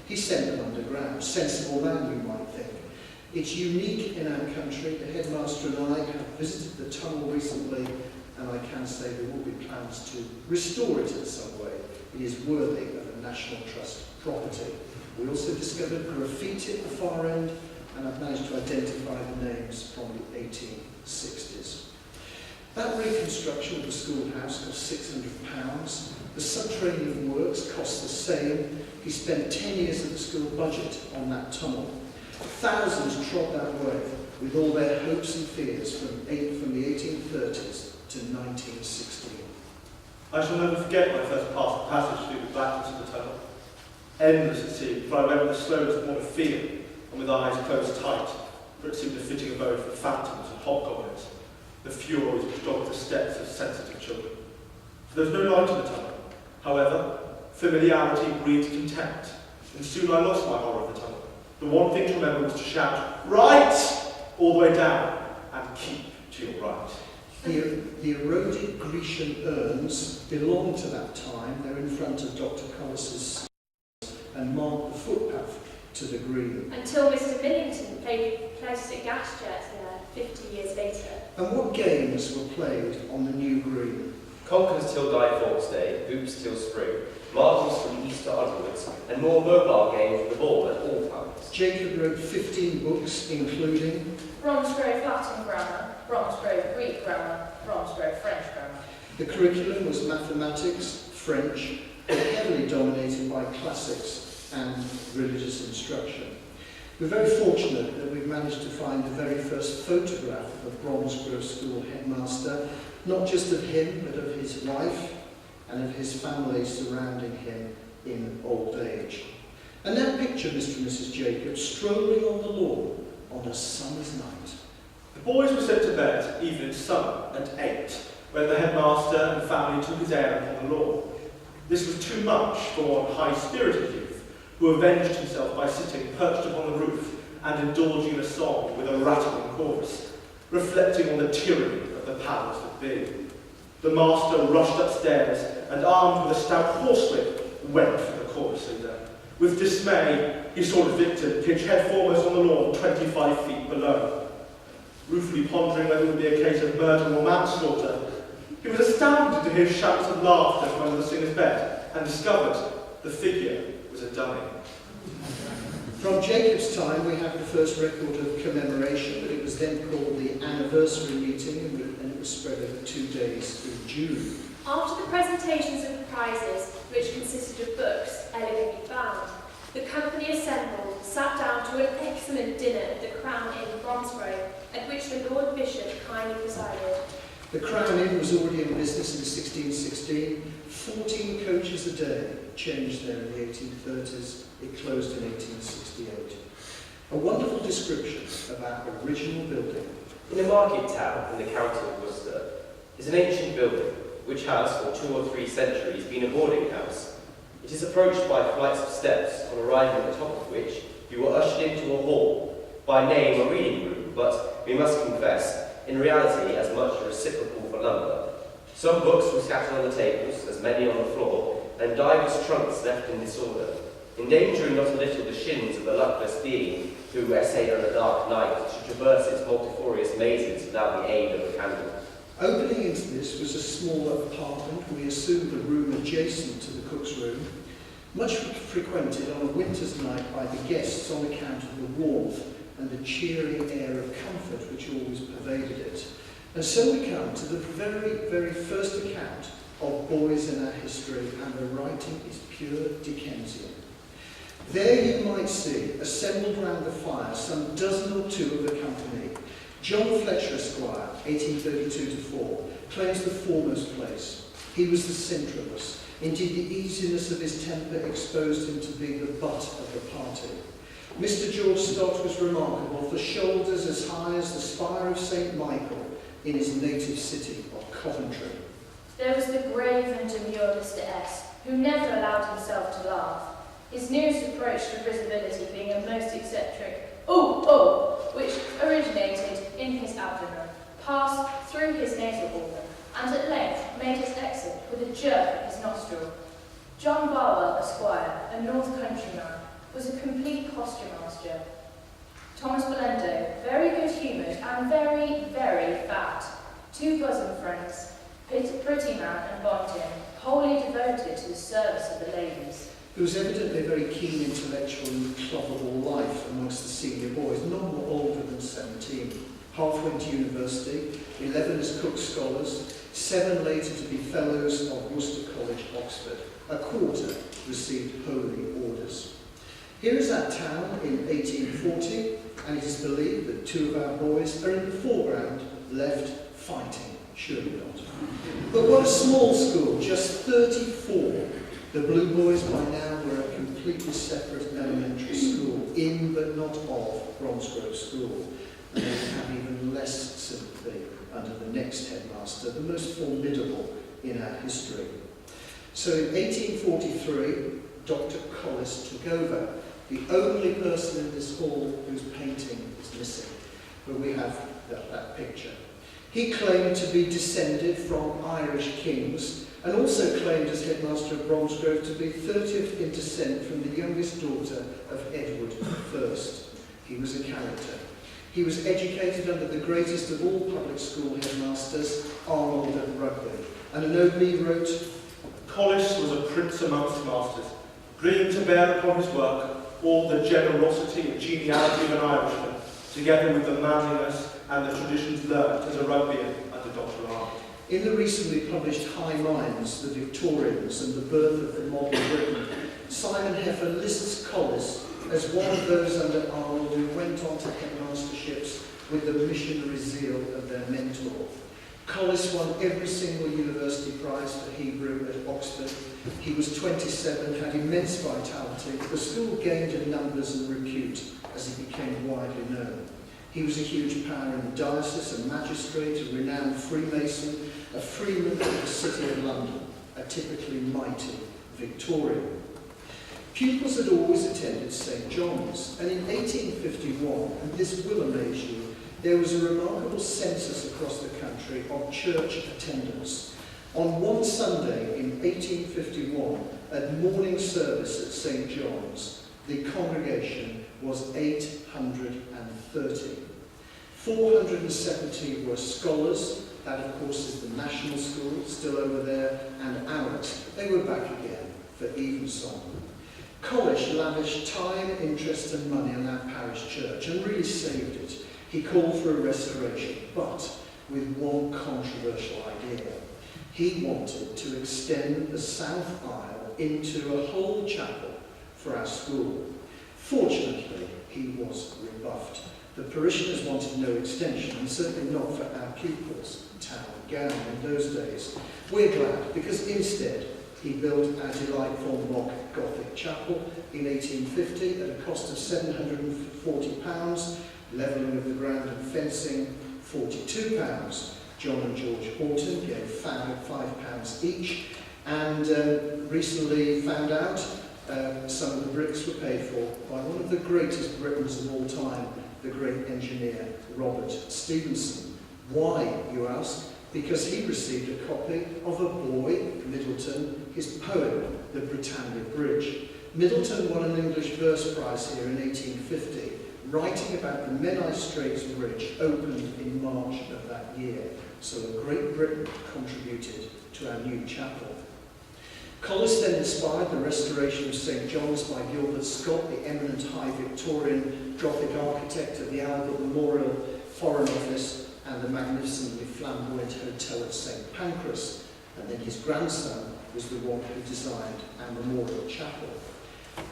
He sent them underground. Sensible man, you might think. It's unique in our country. The headmaster and I have visited the tunnel recently, and I can say there will be plans to restore it in some way. It is worthy of a National Trust property. We also discovered graffiti at the far end, and I've managed to identify the names from the 1860s. That reconstruction of the schoolhouse cost £600. The subterranean works cost the same. He spent 10 years of the school budget on that tunnel. Thousands trod that way with all their hopes and fears from the 1830s to 1916. I shall never forget when I first passed the passage through the blackness of the tunnel. Endless it seemed, for I went with the slowness of mortal fear, and with eyes closed tight, for it seemed a fitting abode for phantoms and hobgoblins, the furies which dog the steps of sensitive children. For there was no light in the tunnel. However, familiarity breeds contempt, and soon I lost my horror of the tunnel. The one thing to remember was to shout, "Right!" all the way down, and keep to your right. The eroded Grecian urns belong to that time. They're in front of Dr. Collis's and mark the footpath to the green. Until Mr. Millington placed a gas jet there 50 years later. And what games were played on the new green? Conkers till Guy Fawkes Day, hoops till spring, marbles from Easter onwards, and more mobile games with the ball at all times. Jacob wrote 15 books, including Bromsgrove Latin grammar, Bromsgrove Greek grammar, Bromsgrove French grammar. the curriculum was mathematics, French, but heavily dominated by classics and religious instruction. We're very fortunate that we've managed to find the very first photograph of Bromsgrove School headmaster, not just of him, but of his wife and of his family surrounding him in old age. And that picture, Mr. and Mrs. Jacob, strolling on the lawn on a summer's night. The boys were sent to bed, even in summer, at 8, when the headmaster and family took his air upon the lawn. This was too much for one high-spirited youth, who avenged himself by sitting perched upon the roof and indulging in a song with a rattling chorus, reflecting on the tyranny of the powers that be. The master rushed upstairs and, armed with a stout horsewhip, went for the chorus leader. With dismay, he saw his victim pitch head foremost on the lawn 25 feet below. Ruefully pondering whether it would be a case of murder or manslaughter, he was astounded to hear shouts of laughter from under the singer's bed and discovered the figure was a dummy. From Jacob's time, we have the first record of commemoration, but it was then called the anniversary meeting, and it was spread over 2 days in June. After the presentations of the prizes, which consisted of books elegantly bound, the company assembled, sat down to an excellent dinner at the Crown Inn, Bromsgrove, at which the Lord Bishop kindly presided. The Crown Inn was already in business in 1616. 14 coaches a day changed there in the 1830s. It closed in 1868. A wonderful description of our original building. In a market town in the county of Worcester is an ancient building which has for 2 or 3 centuries been a boarding house. It is approached by flights of steps, on arriving at the top of which you are ushered into a hall, by name a reading room, but we must confess, in reality as much a receptacle for lumber. Some books were scattered on the tables, as many on the floor, and divers trunks left in disorder, endangering not a little the shins of the luckless being who essayed on a dark night to traverse its multifarious mazes without the aid of a candle. Opening into this was a small apartment, we assume the room adjacent to the cook's room, much frequented on a winter's night by the guests on account of the warmth and the cheering air of comfort which always pervaded it. And so we come to the very, very first account of boys in our history, and the writing is pure Dickensian. There you might see, assembled round the fire, some dozen or 2 of the company. John Fletcher, Esquire, 1832-4, claims the foremost place. He was the centre of us. Indeed, the easiness of his temper exposed him to be the butt of the party. Mr. George Stott was remarkable for shoulders as high as the spire of St. Michael in his native city of Coventry. There was the grave and demure Mr. S., who never allowed himself to laugh, his nearest approach to risibility being a most eccentric "oh, oh," which originated in his abdomen, passed through his nasal organ, and at length made its exit with a jerk of his nostril. John Barwell, Esquire, a North Country man, was a complete posture-master. Thomas Belendo, very good-humoured and very, very fat. Two bosom friends, Pretty Man and Bontin, wholly devoted to the service of the ladies. There was evidently a very keen intellectual and clubbable life amongst the senior boys, none were older than 17. Half went to university, 11 as Cook Scholars, 7 later to be Fellows of Worcester College, Oxford. A quarter received holy orders. Here is our town in 1840, and it is believed that 2 of our boys are in the foreground, left fighting, surely not. But what a small school, just 34. The Blue Boys by now were a completely separate elementary school, in but not of Bromsgrove School, and they would have even less sympathy under the next headmaster, the most formidable in our history. So in 1843, Dr. Collis took over, the only person in this hall whose painting is missing, but we have that picture. He claimed to be descended from Irish kings, and also claimed as headmaster of Bromsgrove to be 30th in descent from the youngest daughter of Edward I. He was a character. He was educated under the greatest of all public school headmasters, Arnold at Rugby, and an OB wrote, Collis was a prince amongst masters, bringing to bear upon his work all the generosity and geniality of an Irishman, together with the manliness and the traditions learnt as a Rugbyan under Dr. Arnold. In the recently published High Minds, the Victorians and the birth of the modern Britain, Simon Heffer lists Collis as one of those under Arnold who went on to headmasterships with the missionary zeal of their mentor. Collis won every single university prize for Hebrew at Oxford. He was 27, had immense vitality. The school gained in numbers and repute as he became widely known. He was a huge power in the diocese, a magistrate, a renowned Freemason, a freeman of the City of London, a typically mighty Victorian. Pupils had always attended St. John's, and in 1851, and this will amaze you, there was a remarkable census across the country of church attendance. On one Sunday in 1851, at morning service at St. John's, the congregation was 830. 470 were scholars, that of course is the national school, still over there, and ours. They were back again for evensong. Collis lavished time, interest and money on our parish church and really saved it. He called for a restoration, but with one controversial idea. He wanted to extend the south aisle into a whole chapel for our school. Fortunately, he was rebuffed. The parishioners wanted no extension, and certainly not for our pupils' town gown in those days. We're glad, because instead he built our delightful mock Gothic chapel in 1850 at a cost of £740, levelling of the ground and fencing £42. John and George Horton gave £5 each, and recently found out some of the bricks were paid for by one of the greatest Britons of all time, the great engineer Robert Stevenson. Why, you ask? Because he received a copy of a boy, Middleton, his poem, The Britannia Bridge. Middleton won an English verse prize here in 1850, writing about the Menai Straits Bridge, opened in March of that year. So Great Britain contributed to our new chapel. Collis then inspired the restoration of St. John's by Gilbert Scott, the eminent High Victorian Gothic architect of the Albert Memorial Foreign Office and the magnificently flamboyant Hotel at St. Pancras. And then his grandson was the one who designed our memorial chapel.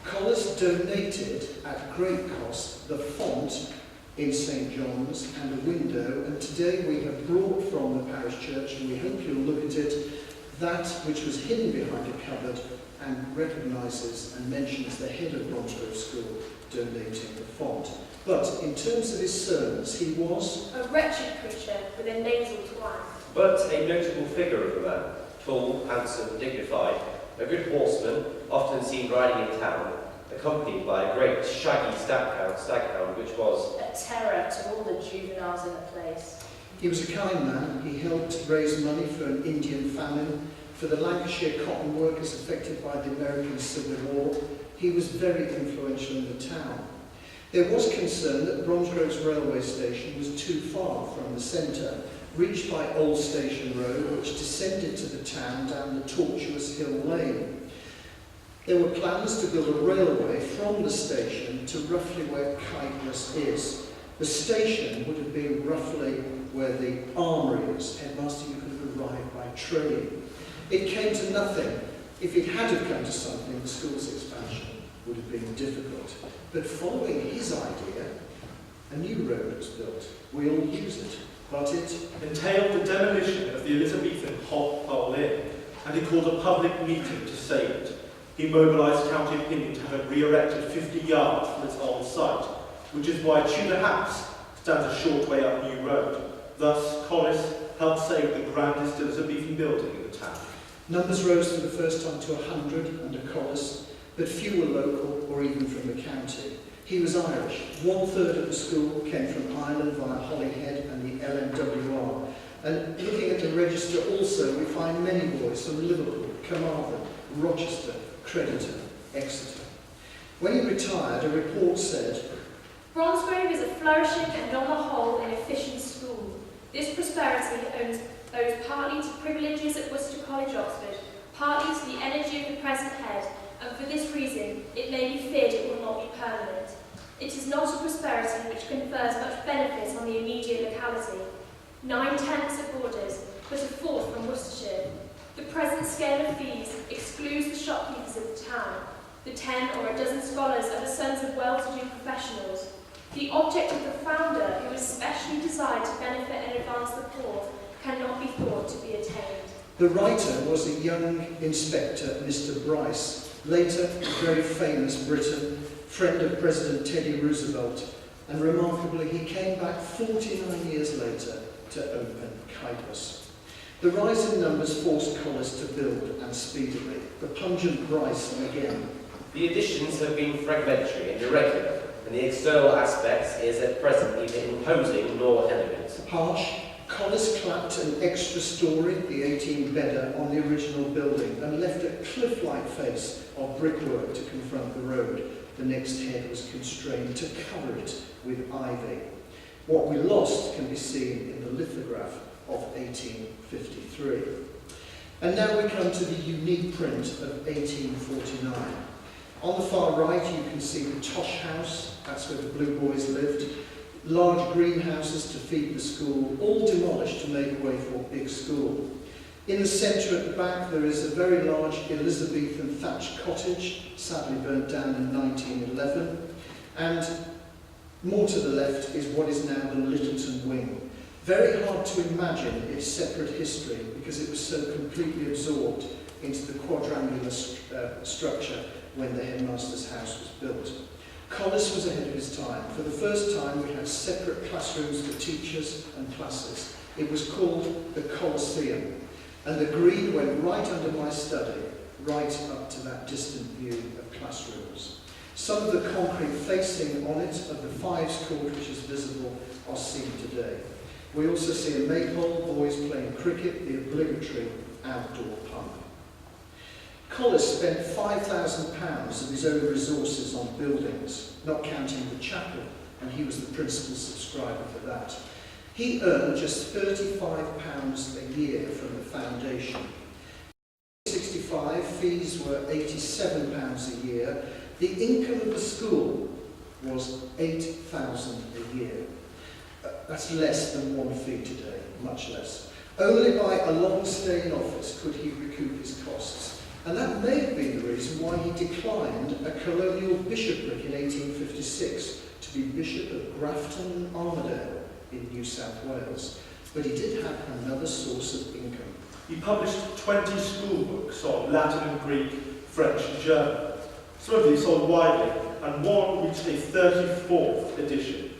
Collis donated at great cost the font in St. John's and a window, and today we have brought from the parish church, and we hope you'll look at it, that which was hidden behind a cupboard and recognises and mentions the head of Bromsgrove School donating the font. But in terms of his sermons, he was a wretched creature with a nasal twang. But a notable figure of a man, tall, handsome, dignified, a good horseman, often seen riding in town, accompanied by a great shaggy staghound, which was a terror to all the juveniles in the place. He was a kind man. He helped raise money for an Indian famine, for the Lancashire cotton workers affected by the American Civil War. He was very influential in the town. There was concern that Bromsgrove's railway station was too far from the centre, reached by Old Station Road, which descended to the town down the tortuous hill lane. There were plans to build a railway from the station to roughly where Kyprus is. The station would have been roughly where the armoury is. Headmaster, you could have arrived by train. It came to nothing. If it had have come to something, the school's expansion would have been difficult. But following his idea, a new road was built. We all use it, but it entailed the demolition of the Elizabethan Hop Pole Inn, and he called a public meeting to save it. He mobilised county opinion to have it re-erected 50 yards from its old site, which is why Tudor House stands a short way up New Road. Thus, Collis helped save the grandest Elizabethan building in the town. Numbers rose for the first time to 100 under Collis, but few were local or even from the county. He was Irish. 1/3 of the school came from Ireland via Holyhead and the LMWR. And looking at the register also, we find many boys from Liverpool, Carmarthen, Rochester, Crediton, Exeter. When he retired, a report said, Bromsgrove is a flourishing and on the whole an efficient school. This prosperity owes partly to privileges at Worcester College, Oxford, partly to the energy of the present head, and for this reason it may be feared it will not be permanent. It is not a prosperity which confers much benefit on the immediate locality. 9/10 of boarders, but a fourth from Worcestershire. The present scale of fees excludes the shopkeepers of the town. The 10 or a dozen scholars are the sons of well-to-do professionals. The object of the founder, who is specially designed to benefit and advance the poor, cannot be thought to be attained. The writer was a young inspector, Mr. Bryce, later a very famous Briton, friend of President Teddy Roosevelt, and remarkably he came back 49 years later to open Kyprus. The rise in numbers forced Collis to build, and speedily. The pungent Grayson again. the additions have been fragmentary and irregular, and the external aspects is at present neither imposing nor elegant. Harsh, Collis clapped an extra story, the 18-bedder, on the original building and left a cliff-like face of brickwork to confront the road. The next head was constrained to cover it with ivy. What we lost can be seen in the lithograph of 1853. And now we come to the unique print of 1849. On the far right you can see the Tosh House, that's where the Blue Boys lived. Large greenhouses to feed the school, all demolished to make way for a big school. In the centre at the back there is a very large Elizabethan thatched cottage, sadly burnt down in 1911. And more to the left is what is now the Littleton Wing. Very hard to imagine its separate history because it was so completely absorbed into the quadrangular structure when the Headmaster's house was built. Collis was ahead of his time. For the first time we had separate classrooms for teachers and classes. It was called the Colosseum, and the green went right under my study, right up to that distant view of classrooms. Some of the concrete facing on it of the Fives Court, which is visible, are seen today. We also see a maypole, boys playing cricket, the obligatory outdoor pump. Collis spent £5,000 of his own resources on buildings, not counting the chapel, and he was the principal subscriber for that. He earned just £35 a year from the foundation. In 1965, fees were £87 a year. The income of the school was £8,000 a year. That's less than one fee today, much less. Only by a long stay in office could he recoup his costs. And that may have been the reason why he declined a colonial bishopric in 1856 to be Bishop of Grafton and Armidale in New South Wales. But he did have another source of income. He published 20 school books on Latin and Greek, French and German. Some of these sold widely, and one reached a 34th edition.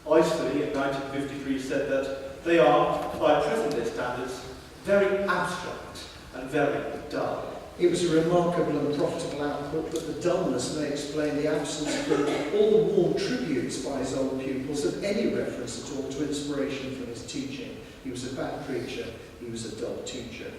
Isley in 1953 said that they are, by present-day standards, very abstract and very dull. It was a remarkable and profitable output, but the dullness may explain the absence of all the warm tributes by his old pupils of any reference at all to inspiration from his teaching. He was a bad preacher, he was a dull teacher.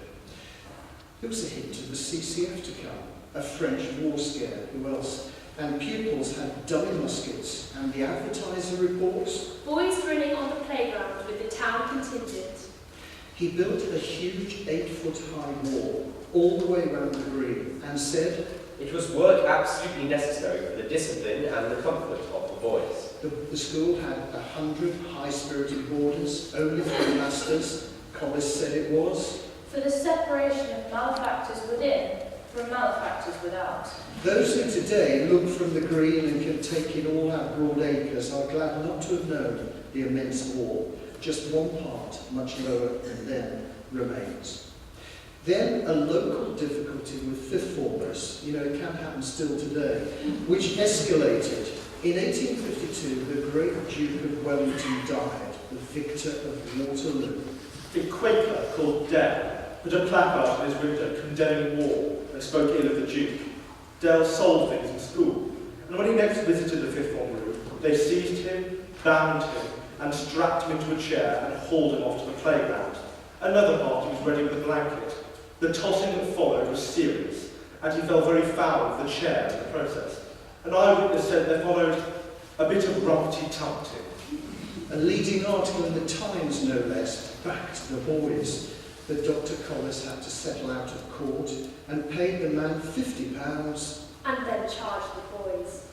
There was a hint of the CCF to come, a French war scare, who else? And pupils had dummy muskets, and the advertiser reports. Boys running on the playground with the town contingent. He built a huge 8-foot-high wall all the way round the green and said, It was work absolutely necessary for the discipline and the comfort of the boys. the school had 100 high-spirited boarders, only 3 masters. Collis said it was. For the separation of malefactors within from malefactors without. Those who today look from the green and can take in all our broad acres are glad not to have known the immense wall. Just one part, much lower than then, remains. Then a local difficulty with fifth formers, it can happen still today, which escalated. In 1852, the great Duke of Wellington died, the victor of Waterloo. A Quaker called Dell put a placard on his window condemning war and spoke ill of the Duke. Dell sold things in school, and when he next visited the fifth form room, they seized him, bound him, and strapped him into a chair and hauled him off to the playground. Another party was ready with a blanket. The tossing that followed was serious, and he fell very foul of the chair in the process. An eyewitness said there followed a bit of rumpty-tumpty. A leading article in the Times, no less, backed the boys. But Dr. Collis had to settle out of court and paid the man £50. And then charged the boys.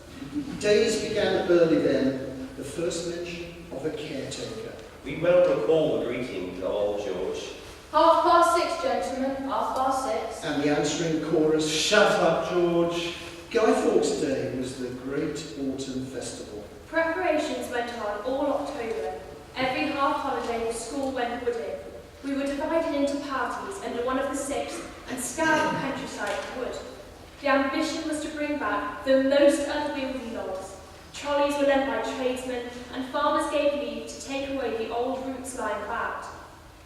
Days began early then, the first mention of a caretaker. We well recall the greeting of old George. 6:30, gentlemen, 6:30. And the answering chorus, Shut up, George! Guy Fawkes Day was the great autumn festival. Preparations went on all October. Every half-holiday the school went wooding. We were divided into parties under one of the 6 and scoured the countryside for wood. The ambition was to bring back the most unwieldy logs. Trolleys were lent by tradesmen, and farmers gave leave to take away the old roots lying about.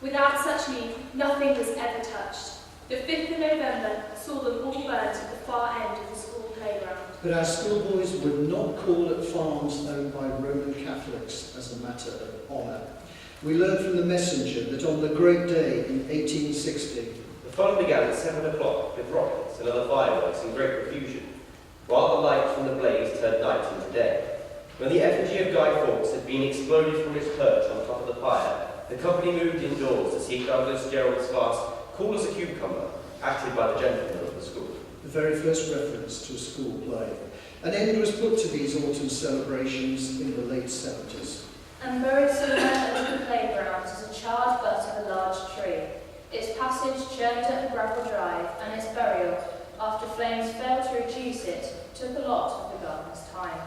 Without such leave, nothing was ever touched. The 5th of November saw them all burnt at the far end of the school playground. But our schoolboys would not call at farms owned by Roman Catholics as a matter of honour. We learned from the messenger that on the great day in 1860, The fun began at 7 o'clock with rockets and other fireworks in great profusion, while the light from the blaze turned night into day. When the effigy of Guy Fawkes had been exploded from its perch on top of the pyre, the company moved indoors to see Douglas Gerald's farce, Cool as a Cucumber, acted by the gentlemen of the school. the very first reference to a school play. An end was put to these autumn celebrations in the late 70s. And buried somewhere under the playground is a charred butt of a large tree. Its passage churned up the gravel drive, and its burial, after flames failed to reduce it, took a lot of the gardener's time.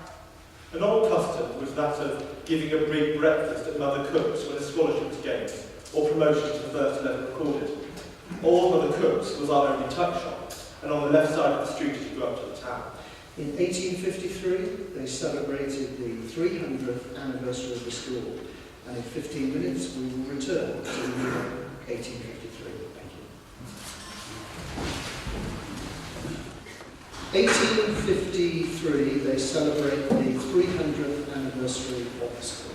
An old custom was that of giving a big breakfast at Mother Cook's when a scholarship was gained, or promotion to the first level recorded. Old Mother Cook's was our only tuck shop, and on the left side of the street as you go up to the town. In 1853, they celebrated the 300th anniversary of the school, and in 15 minutes we will return to the year 1853. Thank you. 1853, they celebrate the 300th anniversary of the school.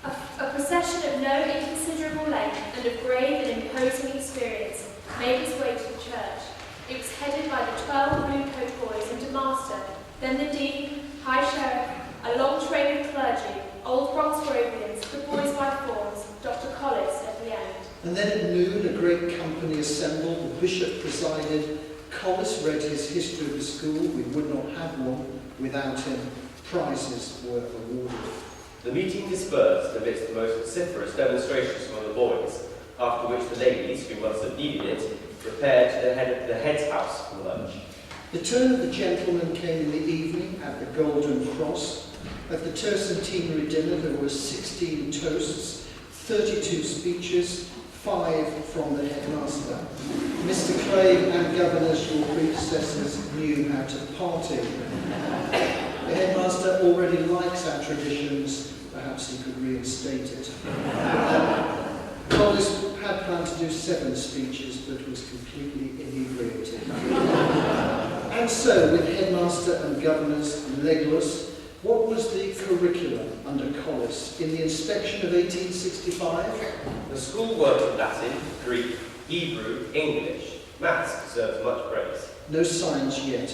A procession of no inconsiderable length and of grave and imposing experience made its way to the church. It was headed by the 12 blue-coat boys and a master, then the dean, high sheriff, a long train of clergy, old Bromsgrovians, the boys by forms, Dr. Collis at the end. And then at noon, a great company assembled. The bishop presided. Collis read his history of the school. We would not have one without him. Prizes were awarded. The meeting dispersed amidst the most vociferous demonstrations from the boys, after which the ladies, who must have needed it, repaired to the head's house for lunch. The turn of the gentlemen came in the evening at the Golden Cross. At the tercentenary dinner there were 16 toasts, 32 speeches, 5 from the headmaster. Mr. Clay and governors, your predecessors knew how to party. The headmaster already likes our traditions. Perhaps he could reinstate it. Collis had planned to do 7 speeches, but was completely inebriated. And so, with headmaster and governors legless, what was the curriculum under Collis in the inspection of 1865? The school worked in Latin, Greek, Hebrew, English. Maths deserves much praise. No signs yet.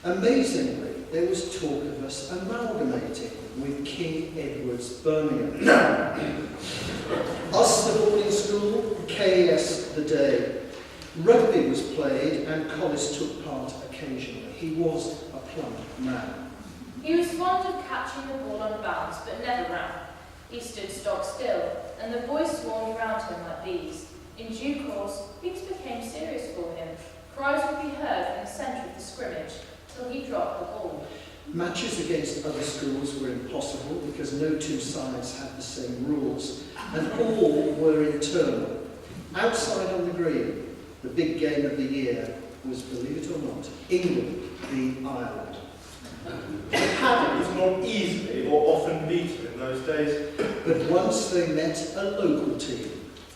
Amazingly, there was talk of us amalgamating with King Edward's Birmingham. Us, the boarding school, KS the day. Rugby was played and Collis took part occasionally. He was a plump man. He was fond of catching the ball on bounce, but never ran. He stood stock still, and the boys swarmed round him like bees. In due course, things became serious for him. Cries would be heard from the centre of the scrimmage, till he dropped the ball. Matches against other schools were impossible because no 2 sides had the same rules, and all were internal. Outside on the green, the big game of the year was, believe it or not, England v Ireland. Paddy was not easily or often beaten in those days. But once they met a local team.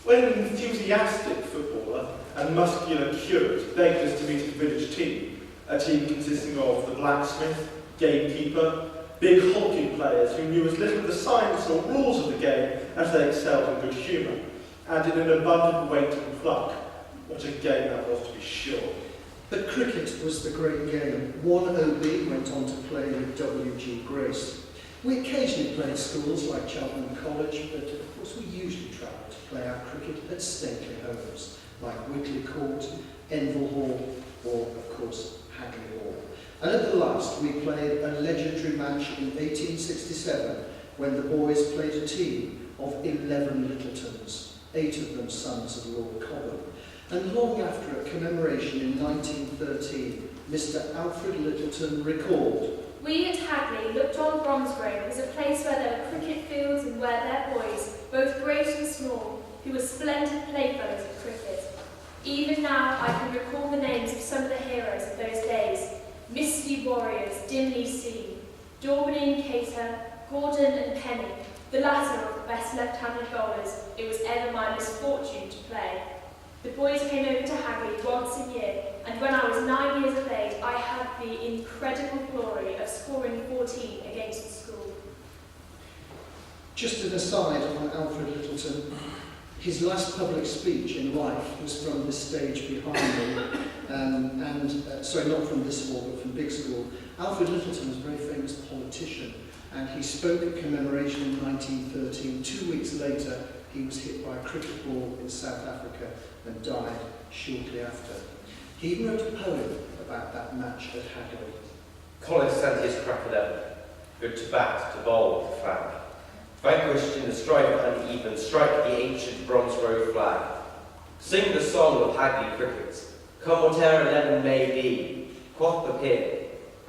When an enthusiastic footballer and muscular curate begged us to meet his village team, a team consisting of the blacksmith, gamekeeper, big hockey players who knew as little of the science or rules of the game as they excelled in good humour, and in an abundant weight and pluck. What a game that was, to be sure. But cricket was the great game. One OB went on to play with W.G. Grayson. We occasionally played schools like Cheltenham College, but of course we usually travelled to play our cricket at stately homes like Whitley Court, Enville Hall, or of course Hagley Hall. And at the last we played a legendary match in 1867 when the boys played a team of 11 Littletons, 8 of them sons of Lord Cobham. And long after a commemoration in 1913, Mr. Alfred Littleton recalled, We at Hagley looked on Bromsgrove as a place where there were cricket fields and where their boys, both great and small, who were splendid playfellows of cricket. Even now I can recall the names of some of the heroes of those days, misty warriors dimly seen, Daubeny and Cater, Gordon and Penny, the latter of the best left-handed bowlers it was ever my misfortune to play. The boys came over to Hagley once a year, and when I was 9 years of age, I had the incredible glory of scoring 14 against the school. just an aside on Alfred Littleton, his last public speech in life was from the stage behind me, sorry, not from this hall, but from Big School. Alfred Littleton was a very famous politician, and he spoke at commemoration in 1913. 2 weeks later, he was hit by a cricket ball in South Africa and died shortly after. He even wrote a poem about that match at Hagley. Collis sent his crack 11, good to bat, to bowl, to flag. Vanquished in the strife uneven, strike the ancient Bromsgrove flag. Sing the song of Hagley cricket, come whate'er 11 may be, quoth the peer.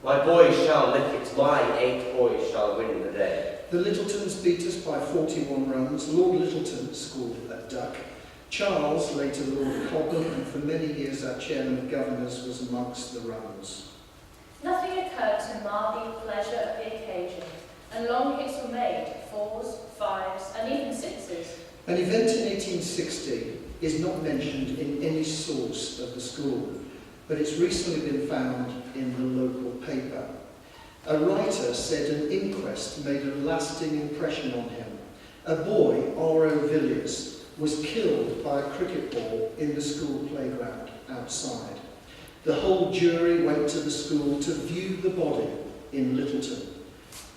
My boys shall lick it, my 8 boys shall win the day. The Littletons beat us by 41 runs. Lord Littleton scored a duck. Charles, later Lord Cobham, and for many years our chairman of governors, was amongst the runs. Nothing occurred to mar the pleasure of the occasion, and long hits were made, 4s, 5s, and even 6s. An event in 1860 is not mentioned in any source of the school, but it's recently been found in the local paper. A writer said an inquest made a lasting impression on him. A boy, R.O. Villiers, was killed by a cricket ball in the school playground outside. The whole jury went to the school to view the body in Littleton.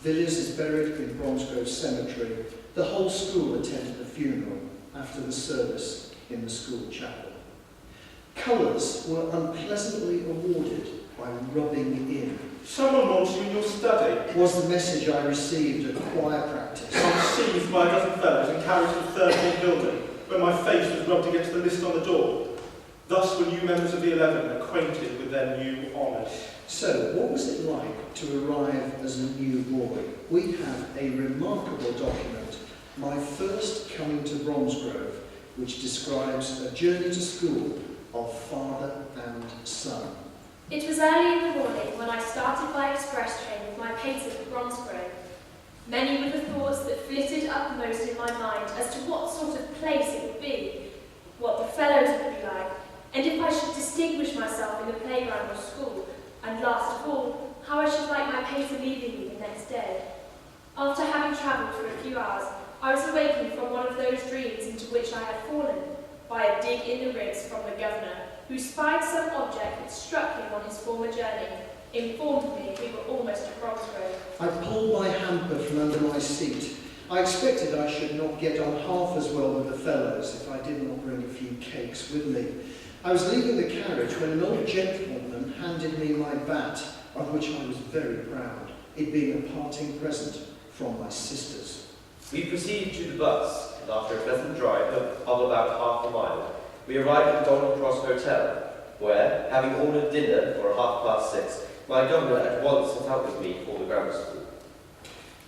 Villiers is buried in Bromsgrove Cemetery. The whole school attended the funeral after the service in the school chapel. Colours were unpleasantly awarded by rubbing in. Someone wants you in your study. Was the message I received at choir practice. I was seized by a dozen fellows and carried to the third floor building, where my face was rubbed against the list on the door. Thus were you members of the 11 acquainted with their new honours. So, what was it like to arrive as a new boy? We have a remarkable document. My first coming to Bromsgrove which describes a journey to school of father and son. It was early in the morning when I started by express train with my pater for Bromsgrove. Many were the thoughts that flitted uppermost in my mind as to what sort of place it would be, what the fellows would be like, and if I should distinguish myself in the playground or school, and last of all, how I should like my pater leaving me the next day. After having travelled for a few hours, I was awakened from one of those dreams into which I had fallen, by a dig in the ribs from the governor, who spied some object that struck him on his former journey, informed me we were almost at Bromsgrove. I pulled my hamper from under my seat. I expected I should not get on half as well with the fellows if I did not bring a few cakes with me. I was leaving the carriage when an old gentleman handed me my bat, of which I was very proud, it being a parting present from my sisters. We proceeded to the bus, and after a pleasant drive of about half a mile, we arrived at the Golden Cross Hotel, where, having ordered dinner for 6:30, my governor at once set out with me for the grammar school.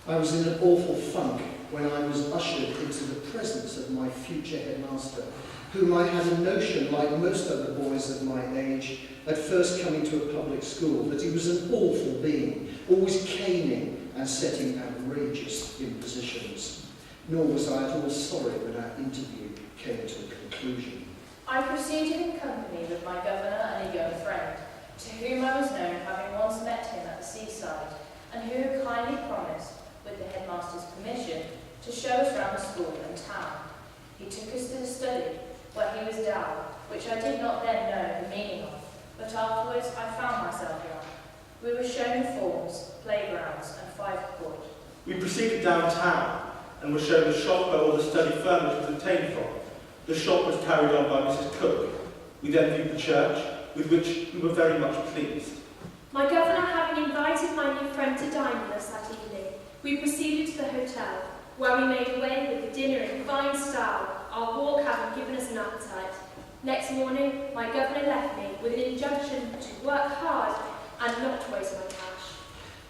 I was in an awful funk when I was ushered into the presence of my future headmaster, whom I had a notion, like most other boys of my age, at first coming to a public school, that he was an awful being, always caning and setting outrageous impositions. Nor was I at all sorry when our interview came to a conclusion. I proceeded in company with my governor and a young friend, to whom I was known having once met him at the seaside, and who had kindly promised, with the headmaster's permission, to show us round the school and town. He took us to the study, where he was down, which I did not then know the meaning of, but afterwards I found myself young. We were shown the forms, playgrounds, and five-court. We proceeded downtown and were shown the shop where all the study furniture was obtained from. The shop was carried on by Mrs. Cook. We then viewed the church, with which we were very much pleased. My governor having invited my new friend to dine with us that evening, we proceeded to the hotel, where we made away with the dinner in fine style, our walk having given us an appetite. Next morning, my governor left me with an injunction to work hard and not to waste my cash.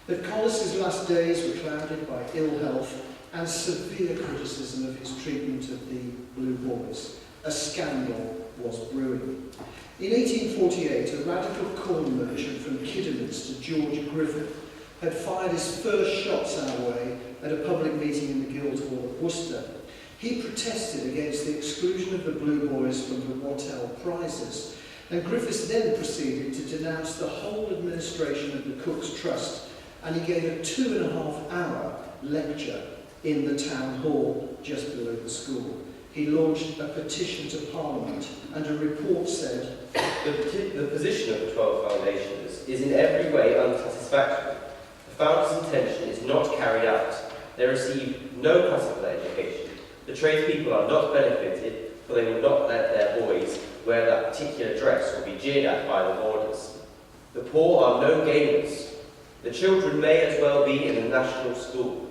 But Collis's last days were clouded by ill health and severe criticism of his treatment of the Blue Boys. A scandal was brewing. In 1848, a radical corn merchant from Kidderminster, George Griffith, had fired his first shots our way at a public meeting in the Guildhall of Worcester. He protested against the exclusion of the Blue Boys from the Wattel prizes, and Griffiths then proceeded to denounce the whole administration of the Cook's Trust, and he gave a 2.5-hour lecture in the town hall just below the school. He launched a petition to Parliament, and a report said, The position of the 12 foundationers is in every way unsatisfactory. The founders' intention is not carried out. They receive no classical education. The tradespeople are not benefited, for they will not let their boys wear that particular dress or be jeered at by the boarders. The poor are no gainers. The children may as well be in a national school.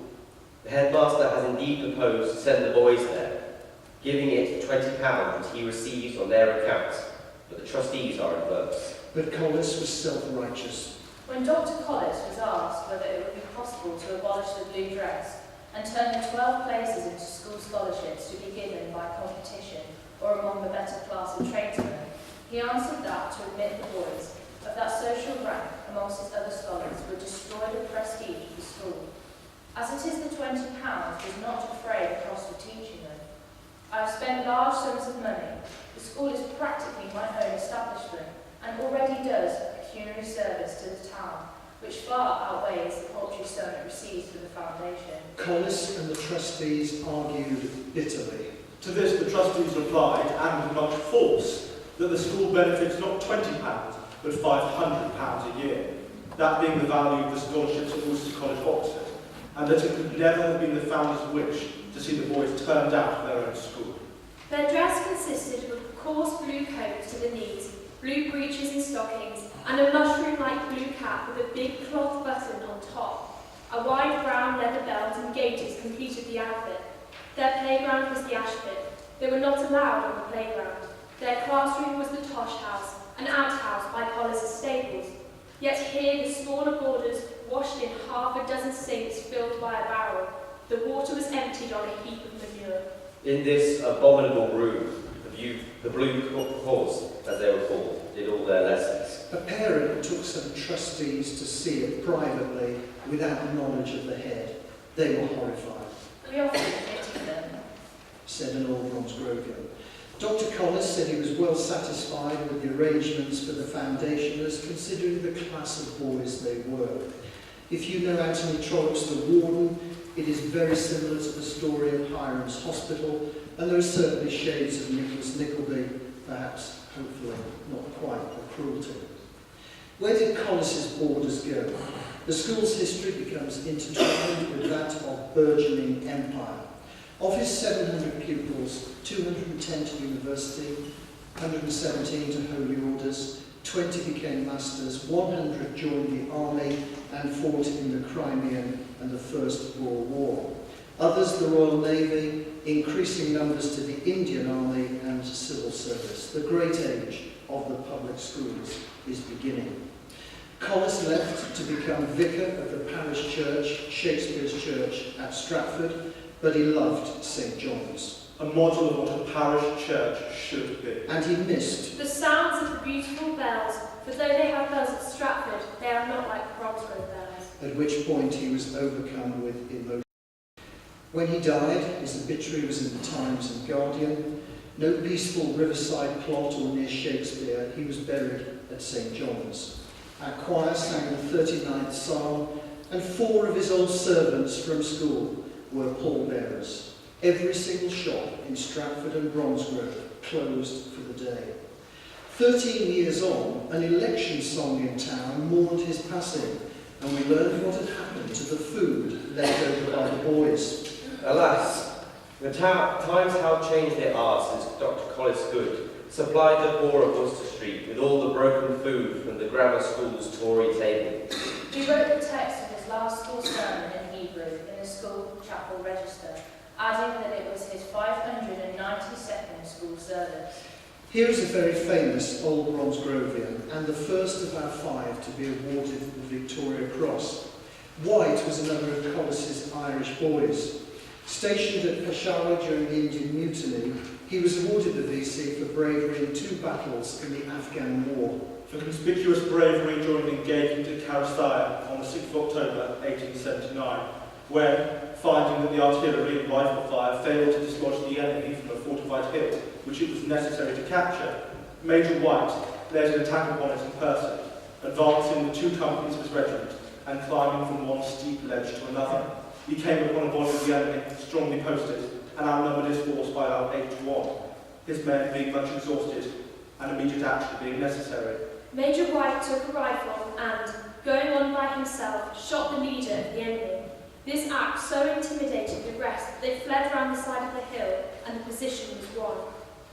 The headmaster has indeed proposed to send the boys there, giving it £20 he receives on their account, but the trustees are adverse. but Collis was self-righteous. When Dr. Collis was asked whether it would be possible to abolish the blue dress and turn the 12 places into school scholarships to be given by competition or among the better class of tradesmen, he answered that to admit the boys of that social rank amongst his other scholars would destroy the prestige of the school. As it is, the £20 does not defray the cost of teaching them. I have spent large sums of money. The school is practically my own establishment and already does a pecuniary service to the town, which far outweighs the paltry sum it receives for the foundation. Collis and the trustees argued bitterly. To this the trustees replied, and with much force, that the school benefits not £20, but £500 a year, that being the value of the scholarships at Worcester College, Oxford, and that it could never have been the founders' wish to see the boys turned out of their own school. Their dress consisted of a coarse blue coat to the knees, blue breeches and stockings, and a mushroom-like blue cap with a big cloth button on top. A wide brown leather belt and gaiters completed the outfit. Their playground was the ash pit. They were not allowed on the playground. Their classroom was the tosh house, an outhouse by Collis's stables. Yet here the smaller boarders washed in half a dozen sinks filled by a barrel. The water was emptied on a heap of manure. In this abominable room, the Blue Horse, as they were called, did all their lessons. A parent took some trustees to see it privately without knowledge of the head. They were horrified. We often pity them. Said an old Bromsgrovian. Dr. Collis said he was well satisfied with the arrangements for the foundationers, considering the class of boys they were. If you know Anthony Trollope's The Warden, it is very similar to the story of Hiram's Hospital, and there are certainly shades of Nicholas Nickleby, perhaps, hopefully, not quite the cruelty. Where did Collis's borders go? The school's history becomes intertwined with that of burgeoning empire. Of his 700 pupils, 210 to university, 117 to holy orders, 20 became masters, 100 joined the army and fought in the Crimean and the First Boer War. Others, the Royal Navy, increasing numbers to the Indian Army and civil service. The great age of the public schools is beginning. Collis left to become vicar of the parish church, Shakespeare's church at Stratford, but he loved St. John's. A model of what a parish church should be. And he missed The sounds of the beautiful bells, for though they have bells at Stratford, they are not like Bromsgrove bells. at which point he was overcome with emotion. When he died, his obituary was in the Times and Guardian. No peaceful riverside plot or near Shakespeare, he was buried at St. John's. Our choir sang the 39th Psalm, and 4 of his old servants from school were pallbearers. Every single shop in Stratford and Bromsgrove closed for the day. 13 years on, an election song in town mourned his passing, and we learned what had happened to the food left over by the boys. Alas, the times how changed they are since Dr. Collis Good supplied the poor of Worcester Street with all the broken food from the grammar school's Tory table. He wrote the text of his last school sermon in Hebrew in the school chapel register, adding that it was his 592nd school service. Here is a very famous old Bromsgrovian, and the first of our 5 to be awarded the Victoria Cross. White was another of Collis's Irish boys. Stationed at Peshawar during the Indian Mutiny, he was awarded the VC for bravery in 2 battles in the Afghan War. For conspicuous bravery during the engagement at Karasaya on the 6th of October 1879, when, finding that the artillery and rifle fire failed to dislodge the enemy from a fortified hill, which it was necessary to capture, Major White led an attack upon it in person, advancing the 2 companies of his regiment and climbing from one steep ledge to another. He came upon a body of the enemy, strongly posted, and outnumbered his force by about 8 to 1, his men being much exhausted and immediate action being necessary. Major White took a rifle and, going on by himself, shot the leader of the enemy. This act so intimidated the rest that they fled round the side of the hill and the position was won.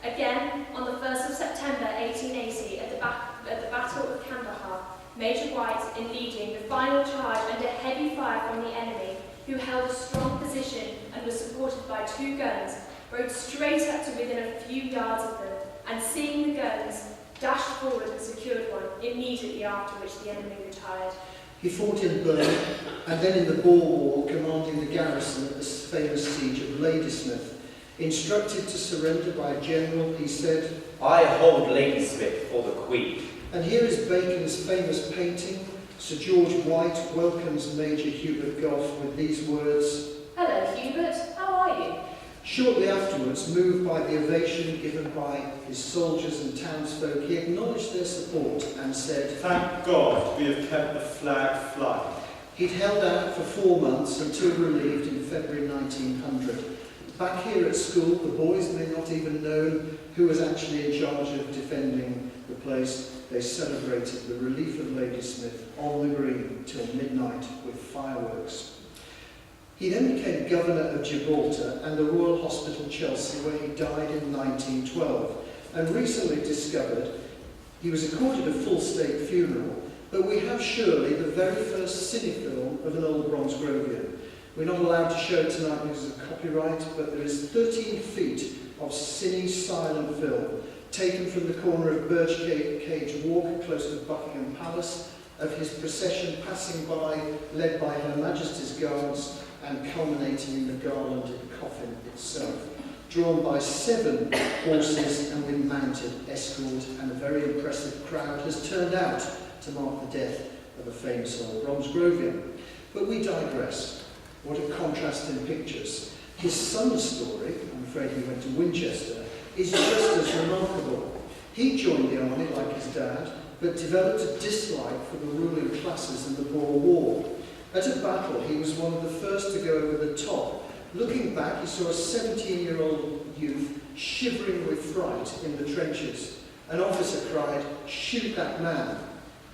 Again, on the 1st of September 1880, at the Battle of Kandahar, Major White, in leading the final charge under heavy fire from the enemy, who held a strong position and was supported by 2 guns, rode straight up to within a few yards of them, and seeing the guns, dashed forward and secured one, immediately after which the enemy retired. He fought in Bowen, and then in the Boer War, commanding the garrison at the famous siege of Ladysmith. Instructed to surrender by a general, he said, I hold Ladysmith for the Queen. and here is Bacon's famous painting. Sir George White welcomes Major Hubert Gough with these words, Hello, Hubert. How are you? Shortly afterwards, moved by the ovation given by his soldiers and townsfolk, he acknowledged their support and said, Thank God we have kept the flag flying. He'd held out for 4 months until relieved in February 1900. Back here at school, the boys may not even know who was actually in charge of defending the place. They celebrated the relief of Ladysmith on the green till midnight with fireworks. He then became governor of Gibraltar and the Royal Hospital Chelsea, where he died in 1912, and recently discovered he was accorded a full state funeral, but we have surely the very first cinefilm of an old Bromsgrovian. We're not allowed to show it tonight because of copyright, but there is 13 feet of cine silent film taken from the corner of Birdcage Walk, close to Buckingham Palace, of his procession passing by, led by Her Majesty's Guards, and culminating in the garlanded coffin itself. drawn by 7 horses and with mounted escort, and a very impressive crowd has turned out to mark the death of a famous old Bromsgrovian. But we digress. What a contrast in pictures. His son's story, I'm afraid he went to Winchester, is just as remarkable. He joined the army like his dad, but developed a dislike for the ruling classes in the Boer War. At a battle, he was one of the first to go over the top. Looking back, he saw a 17-year-old youth shivering with fright in the trenches. An officer cried, "Shoot that man."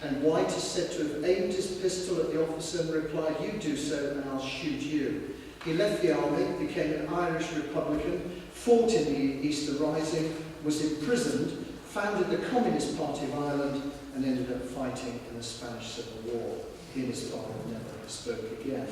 And White is said to have aimed his pistol at the officer and replied, "You do so and I'll shoot you." He left the army, became an Irish Republican, fought in the Easter Rising, was imprisoned, founded the Communist Party of Ireland, and ended up fighting in the Spanish Civil War. He and his father never spoke again.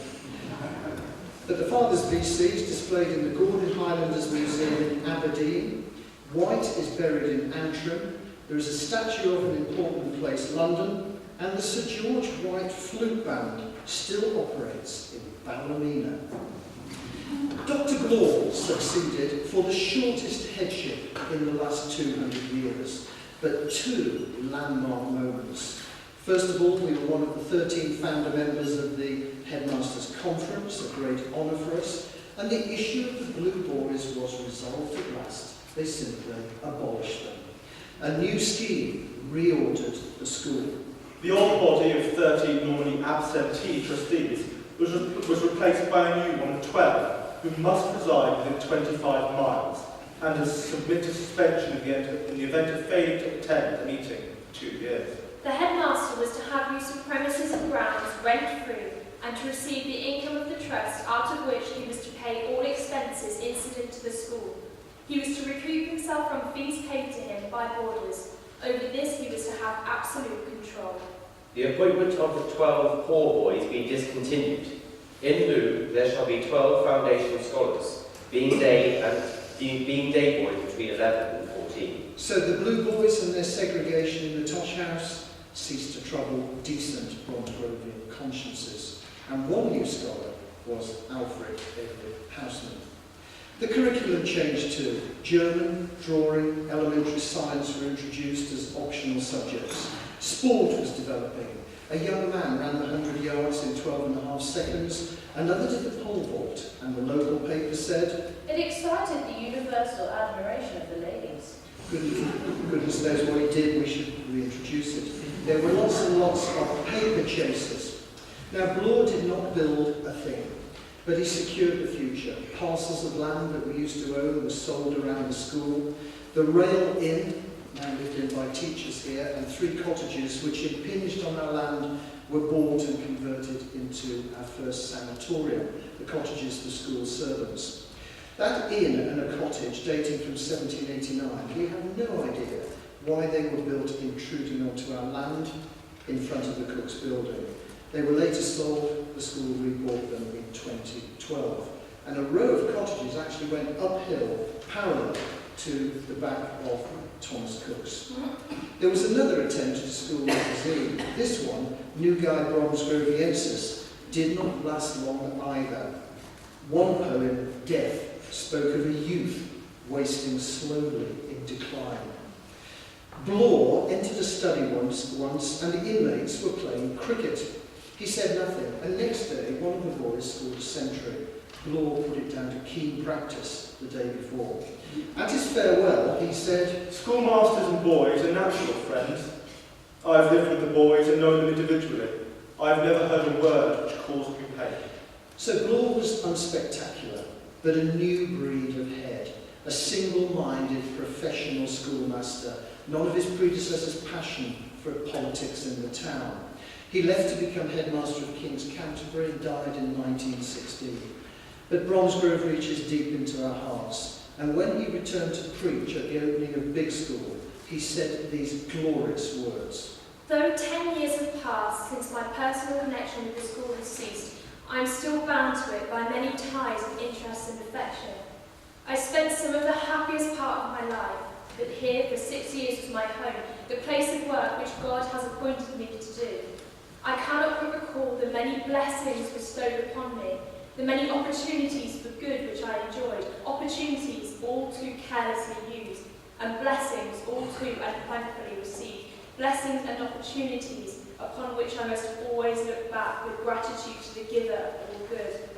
But the father's VC is displayed in the Gordon Highlanders Museum in Aberdeen. White is buried in Antrim. There is a statue of an important place, London, and the Sir George White Flute Band still operates in Ballymena. Dr. Blore succeeded for the shortest headship in the last 200 years, but 2 landmark moments. First of all, we were one of the 13 founder members of the Headmasters' Conference, a great honour for us, and the issue of the Blue Boys was resolved at last. They simply abolished them. A new scheme reordered the school. The old body of 13 normally absentee trustees was replaced by a new one of 12, who must reside within 25 miles and has submitted suspension in the event of failing to attend a meeting for 2 years. The headmaster was to have use of premises and grounds rent-free and to receive the income of the trust, out of which he was to pay all expenses incident to the school. He was to recoup himself from fees paid to him by boarders. Over this he was to have absolute control. The appointment of the 12 poor boys be discontinued. In lieu, there shall be 12 foundation scholars, being day boys between 11 and 14. So the Blue Boys and their segregation in the Tosh House ceased to trouble decent Bromsgrovian consciences. And one new scholar was Alfred Edward Houseman. The curriculum changed too. German, drawing, elementary science were introduced as optional subjects. Sport was developing. A young man ran the 100 yards in 12.5 seconds. Another did the pole vault, and the local paper said, It excited the universal admiration of the ladies. Goodness knows what he did, we should reintroduce it. There were lots and lots of paper chasers. Now, Blore did not build a thing, but he secured the future. Parcels of land that we used to own were sold around the school. The Rail Inn, now lived in by teachers here, and 3 cottages which impinged on our land were bought and converted into our first sanatorium, the cottages for school servants. That inn and a cottage dating from 1789, we have no idea why they were built intruding onto our land in front of the Cook's building. They were later sold, the school rebought them in 2012. And a row of cottages actually went uphill, parallel to the back of Thomas Cook's. There was another attempt at a school magazine. This one, New Guy Bromsgroviensis, did not last long either. One poem, Death, spoke of a youth wasting slowly in decline. Blore entered a study once and the inmates were playing cricket. He said nothing, and next day one of the boys scored a century. Blore put it down to keen practice the day before. At his farewell, he said, Schoolmasters and boys are natural friends. I have lived with the boys and known them individually. I have never heard a word which caused me pain. So Blore was unspectacular, but a new breed of head, a single-minded professional schoolmaster, none of his predecessors' passion for politics in the town. He left to become headmaster of King's Canterbury and died in 1916. But Bromsgrove reaches deep into our hearts, and when he returned to preach at the opening of Big School, he said these glorious words. Though 10 years have passed since my personal connection with the school has ceased, I am still bound to it by many ties of interest and affection. I spent some of the happiest part of my life, but here for 6 years was my home, the place of work which God has appointed me to do. I cannot but recall the many blessings bestowed upon me, the many opportunities for good which I enjoyed, opportunities all too carelessly used, and blessings all too unthankfully received, blessings and opportunities upon which I must always look back with gratitude to the giver of all good.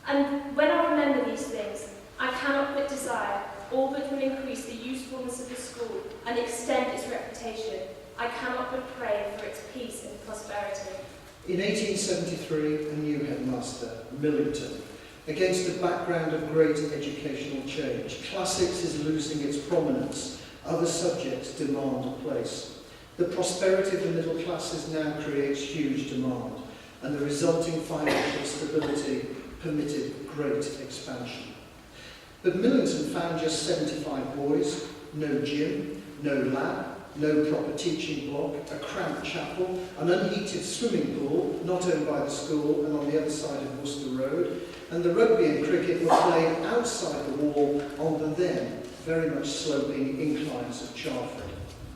And when I remember these things, I cannot but desire all that will increase the usefulness of the school and extend its reputation. I cannot but pray for its peace and prosperity. In 1873, a new headmaster, Millington. Against a background of great educational change, classics is losing its prominence. Other subjects demand a place. The prosperity of the middle classes now creates huge demand, and the resulting financial stability permitted great expansion. But Millington found just 75 boys, no gym, no lab, no proper teaching block, a cramped chapel, an unheated swimming pool, not owned by the school and on the other side of Worcester Road, and the rugby and cricket were played outside the wall on the then very much sloping inclines of Charford.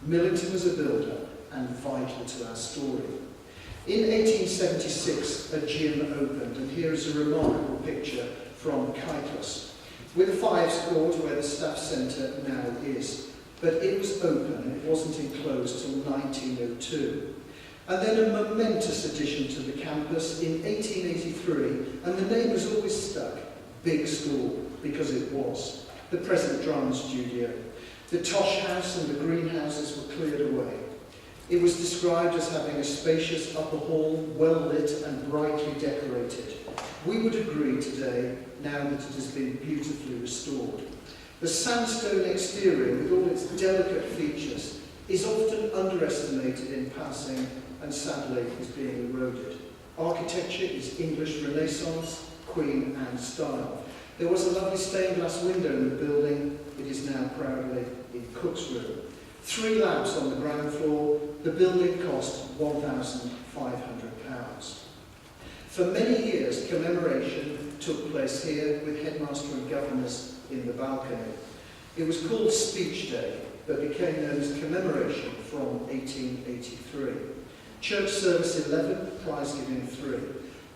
Millington was a builder and vital to our story. In 1876, a gym opened, and here is a remarkable picture from Cyclus, with a fives court where the staff centre now is. But it was open and it wasn't enclosed till 1902. And then a momentous addition to the campus in 1883, and the name has always stuck, Big School, because it was. The present drama studio. The tosh house and the greenhouses were cleared away. It was described as having a spacious upper hall, well lit and brightly decorated. We would agree today, now that it has been beautifully restored. The sandstone exterior, with all its delicate features, is often underestimated in passing and sadly is being eroded. Architecture is English Renaissance, Queen Anne style. There was a lovely stained glass window in the building. It is now proudly in Cook's room. 3 labs on the ground floor. The building cost £1,500. For many years, commemoration took place here with headmaster and governors in the balcony. It was called Speech Day, but became known as Commemoration from 1883. Church service 11, prize giving 3.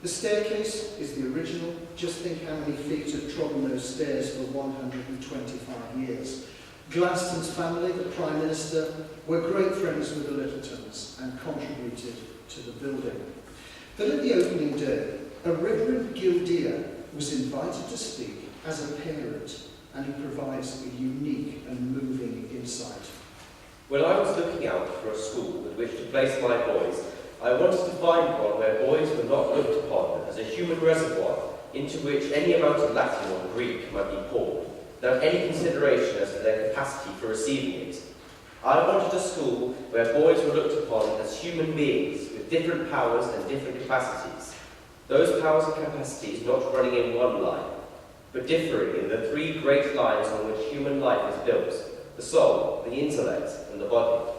The staircase is the original. Just think how many feet have trodden those stairs for 125 years. Gladstone's family, the Prime Minister, were great friends with the Littletons and contributed to the building. But at the opening day, a Reverend Gildea was invited to speak as a parent, and he provides a unique and moving insight. When I was looking out for a school with which to place my boys, I wanted to find one where boys were not looked upon as a human reservoir into which any amount of Latin or Greek might be poured, without any consideration as to their capacity for receiving it. I wanted a school where boys were looked upon as human beings with different powers and different capacities. Those powers and capacities not running in one line, but differing in the 3 great lines on which human life is built: the soul, the intellect, and the body.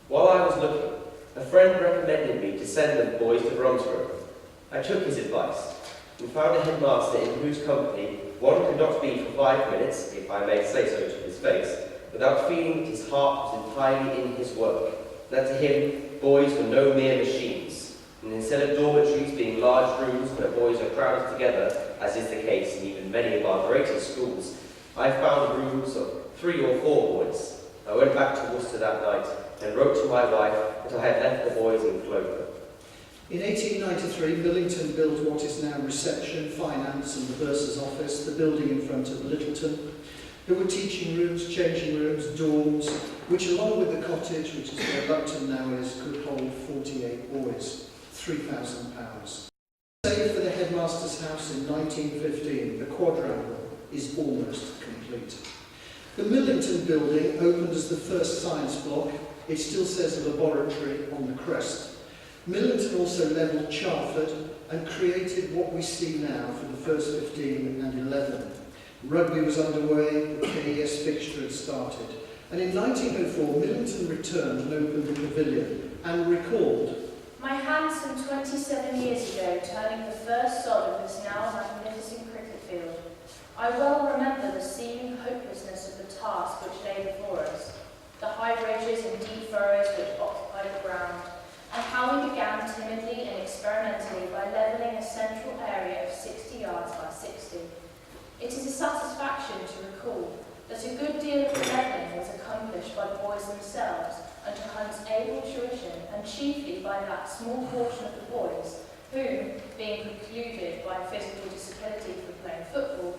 While I was looking, a friend recommended me to send them boys to Bromsgrove. I took his advice and found a headmaster in whose company one could not be for 5 minutes, if I may say so to his face, without feeling that his heart was entirely in his work, that to him boys were no mere machines, and instead of dormitories being large rooms where boys are crowded together, as is the case in even many of our greatest schools, I found rooms of 3 or 4 boys. I went back to Worcester that night and wrote to my wife that I had left the boys in Clover. In 1893, Millington built what is now reception, finance and the bursar's office, the building in front of Littleton. There were teaching rooms, changing rooms, dorms, which along with the cottage, which is where Lupton now is, could hold 48 boys, £3,000. Save for the headmaster's house in 1915, the quadrangle is almost complete. The Millington building opened as the first science block. It still says laboratory on the crest. Millington also levelled Charford and created what we see now for the first 15 and 11. Rugby was underway, the KES fixture had started. And in 1904, Millington returned and opened the pavilion and recalled, "My hands some 27 years ago turning the first sod of this now magnificent cricket field. I well remember the seeming hopelessness of the task which lay before us, the high ridges and deep furrows which occupied the ground, and how we began timidly and experimentally by levelling a central area of 60 yards by 60. It is a satisfaction to recall but a good deal of the levelling was accomplished by boys themselves under Hunt's able tuition, and chiefly by that small portion of the boys whom, being precluded by physical disability from playing football,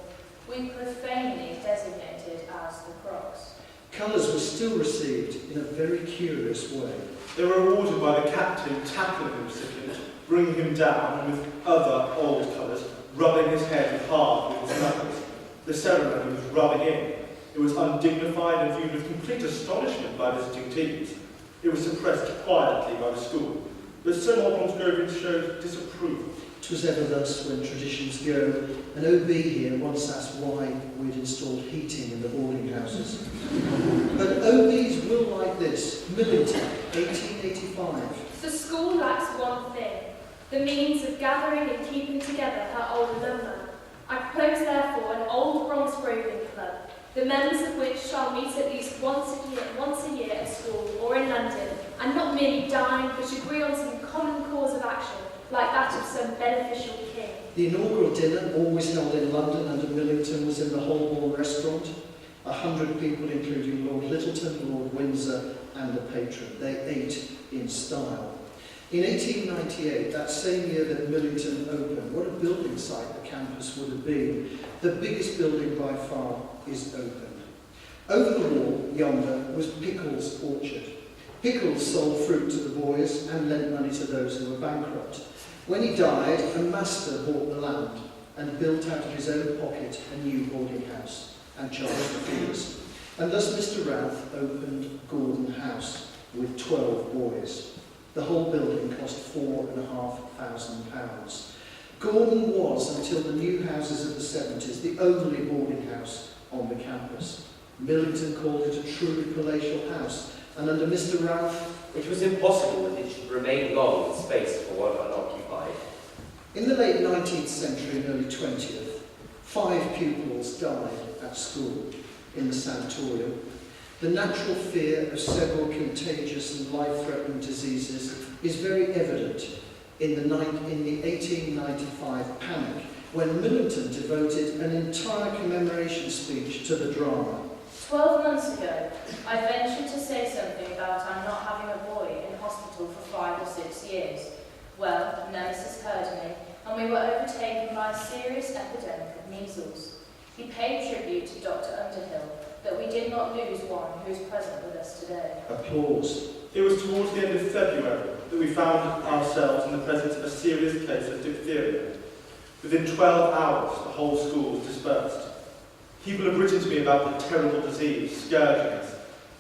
we profanely designated as the Crocs. Colours were still received in a very curious way. They were awarded by the captain tackling the recipient, bringing him down, and with other old colours, rubbing his head hard with his knuckles. The ceremony was rubbing in. It was undignified and viewed with complete astonishment by visiting teams. It was suppressed quietly by the school, but some Bromsgrovians showed disapproval. 'Twas ever thus when traditions go. An OB here once asked why we'd installed heating in the boarding houses. But OBs will like this. Millington, 1885. The school lacks one thing, the means of gathering and keeping together her old alumni. I propose therefore an old Bromsgrove club, the members of which shall meet at least once a year at school or in London, and not merely dine, but agree on some common cause of action, like that of some beneficial king. The inaugural dinner, always held in London under Millington, was in the Holborn restaurant. 100 people, including Lord Littleton, Lord Windsor, and the patron. They ate in style. In 1898, that same year that Millington opened, what a building site the campus would have been. The biggest building by far is open. Over the wall, yonder, was Pickles' orchard. Pickles sold fruit to the boys and lent money to those who were bankrupt. When he died, a master bought the land and built out of his own pocket a new boarding house and charged the fees. And thus Mr. Routh opened Gordon House with 12 boys. The whole building cost £4,500. Gordon was, until the new houses of the 70s, the only boarding house on the campus. Millington called it a truly palatial house, and under Mr. Routh, It was impossible that it should remain long in space for one unoccupied. in the late 19th century and early 20th, 5 pupils died at school in the sanatorium. The natural fear of several contagious and life-threatening diseases is very evident in the 1895 panic, when Millington devoted an entire commemoration speech to the drama. 12 months ago, I ventured to say something about our not having a boy in hospital for 5 or 6 years. Well, Nemesis heard me, and we were overtaken by a serious epidemic of measles. He paid tribute to Dr. Underhill that we did not lose one who is present with us today. Applause. It was towards the end of February that we found ourselves in the presence of a serious case of diphtheria. Within 12 hours, the whole school was dispersed. People have written to me about the terrible disease, scourging us,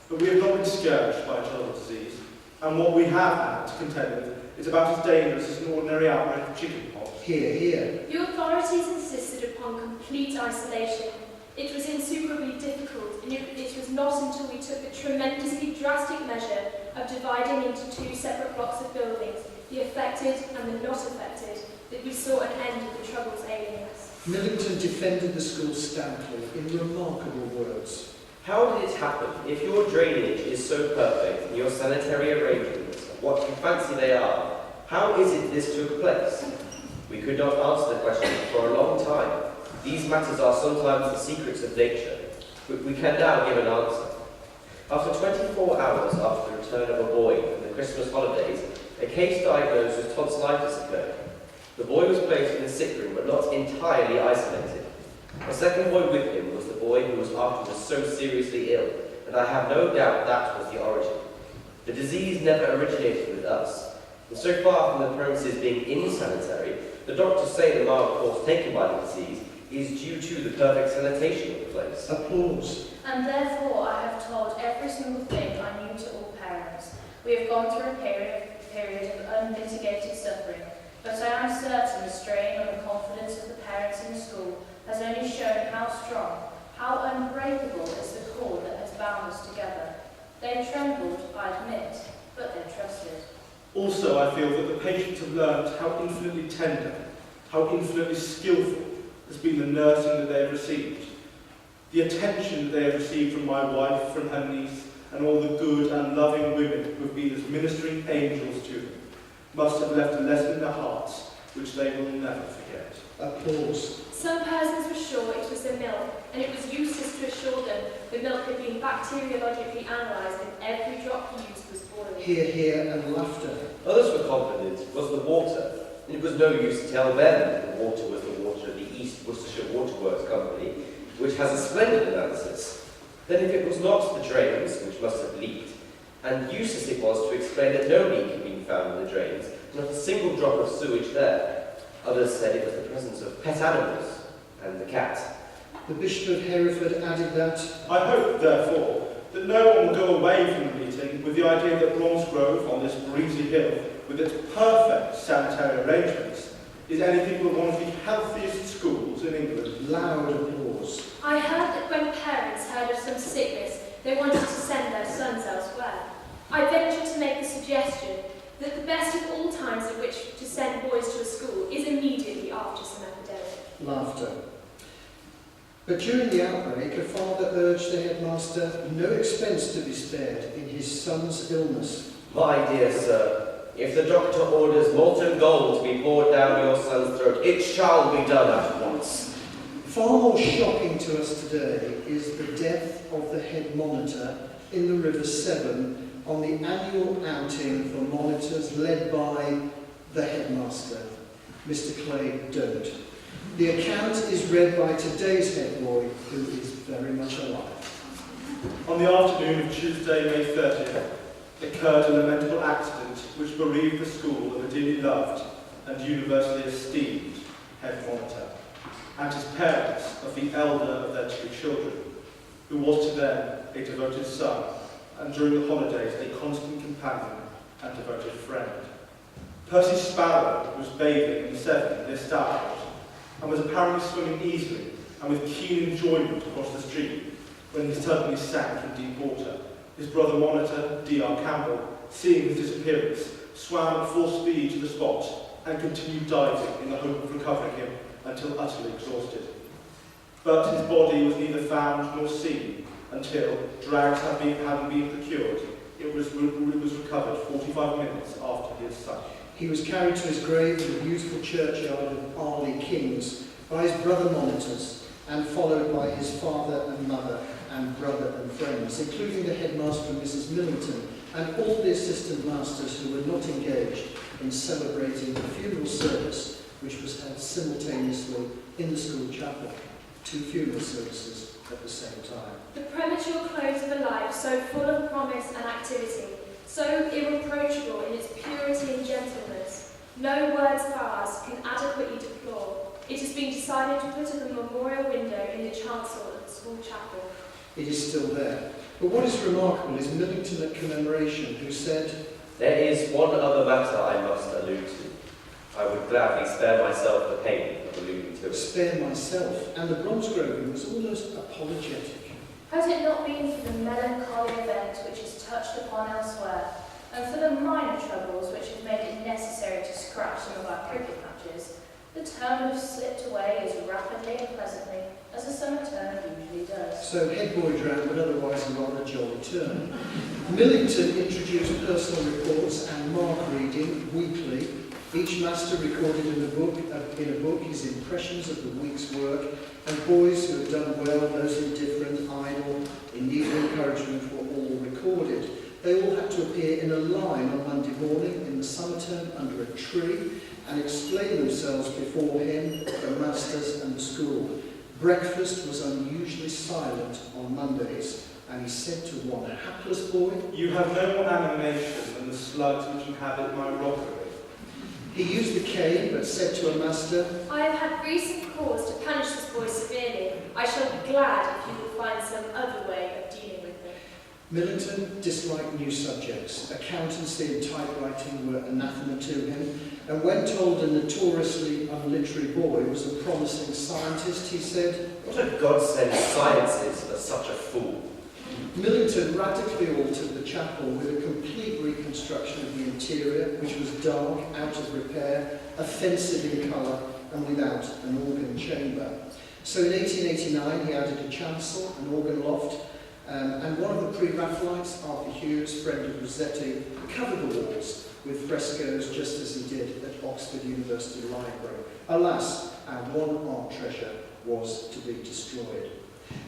but we have not been scourged by a terrible disease, and what we have had to contend with is about as dangerous as an ordinary outbreak of chickenpox. Hear, hear. The authorities insisted upon complete isolation. It was insuperably difficult, and it was not until we took the tremendously drastic measure of dividing into 2 separate blocks of buildings, the affected and the not affected, that we saw an end of the troubles ailing us. Millington defended the school stoutly in remarkable words. How did it happen? If your drainage is so perfect and your sanitary arrangements are what you fancy they are, how is it this took place? We could not answer the question for a long time. These matters are sometimes the secrets of nature, but we can now give an answer. After 24 hours after the return of a boy from the Christmas holidays, a case diagnosed with tonsillitis occurred. The boy was placed in a sick room, but not entirely isolated. A second boy with him was the boy who was afterwards so seriously ill, and I have no doubt that was the origin. The disease never originated with us, and so far from the premises being insanitary, the doctors say the mild course taken by the disease is due to the perfect sanitation of the place. Applause. And therefore I have told every single thing I knew to all parents. We have gone through a period of unmitigated suffering, but I am certain the strain on the confidence of the parents in the school has only shown how strong, how unbreakable is the cord that has bound us together. They trembled, I admit, but they trusted. Also, I feel that the patients have learned how infinitely tender, how infinitely skillful has been the nursing that they have received. The attention that they have received from my wife, from her niece, and all the good and loving women who have been as ministering angels to them must have left a lesson in their hearts which they will never forget. Applause. Some persons were sure it was the milk, and it was useless to assure them the milk had been bacteriologically analysed and every drop used was boiled. Hear, hear, and laughter. Others were confident it was the water, and it was no use to tell them that the water was the water of the East Worcestershire Waterworks Company, which has a splendid analysis. Then if it was not the drains, which must have leaked, and useless it was to explain that no leak had been found in the drains, not a single drop of sewage there. Others said it was the presence of pet animals, and the cat. The Bishop of Hereford added that, I hope, therefore, that no one will go away from the meeting with the idea that Bromsgrove, on this breezy hill, with its perfect sanitary arrangements, is anything but one of the healthiest schools in England. loud applause. I heard that when parents heard of some sickness, they wanted to send their sons elsewhere. I ventured to make the suggestion that the best of all times at which to send boys to a school is immediately after some epidemic. Laughter. But during the outbreak, a father urged the headmaster no expense to be spared in his son's illness. My dear sir, if the doctor orders molten gold to be poured down your son's throat, it shall be done at once. Far more shocking to us today is the death of the head monitor in the River Severn on the annual outing for monitors led by the headmaster, Mr. Clay Don't. The account is read by today's head boy, who is very much alive. On the afternoon of Tuesday, May 30th, occurred a lamentable accident which bereaved the school of a dearly loved and universally esteemed head monitor, and his parents of the elder of their two children, who was to them a devoted son, and during the holidays a constant companion and devoted friend. Percy Sparrow was bathing in the Severn this afternoon, and was apparently swimming easily and with keen enjoyment across the stream when he suddenly sank in deep water. His brother monitor, D.R. Campbell, seeing his disappearance, swam at full speed to the spot and continued diving in the hope of recovering him until utterly exhausted. But his body was neither found nor seen until, drags having been procured, it was recovered 45 minutes after he had sunk. He was carried to his grave in the beautiful churchyard of Arley Kings by his brother monitors and followed by his father and mother and brother and friends, including the headmaster and Mrs. Millington and all the assistant masters who were not engaged in celebrating the funeral service which was held simultaneously in the school chapel. 2 funeral services at the same time. The premature close of a life so full of promise and activity, so irreproachable in its purity and gentleness, no words of ours can adequately deplore. It has been decided to put up a memorial window in the chancel of the school chapel. It is still there. But what is remarkable is Millington at commemoration, who said, There is one other matter I must allude to. I would gladly spare myself the pain of alluding to it. spare myself, and the Bromsgrove was almost apologetic. Has it not been for the melancholy event which is touched upon elsewhere, and for the minor troubles which have made it necessary to scratch some of our cricket matches, the term would have slipped away as rapidly and pleasantly as a summer term usually does. So head boy drowned, but otherwise a rather jolly turn. Millington introduced personal reports and mark reading weekly. Each master recorded in a book his impressions of the week's work, and boys who had done well, those indifferent, idle, in need of encouragement were all recorded. They all had to appear in a line on Monday morning in the summer term under a tree and explain themselves before him, the masters and the school. Breakfast was unusually silent on Mondays, and he said to one hapless boy, You have no more animation than the slugs which inhabit my rockery. he used the cane, but said to a master, I have had recent cause to punish this boy severely. I shall be glad if you will find some other way of dealing with him. Millington disliked new subjects. Accountancy and typewriting were anathema to him, and when told a notoriously unliterary boy was a promising scientist, he said, What a godsend science is for such a fool. Millington radically altered the chapel with a complete reconstruction of the interior, which was dark, out of repair, offensive in colour, and without an organ chamber. So in 1889 he added a chancel, an organ loft, and one of the pre-Raphaelites, Arthur Hughes, friend of Rossetti, covered the walls with frescoes just as he did at Oxford University Library. Alas, and one art treasure was to be destroyed.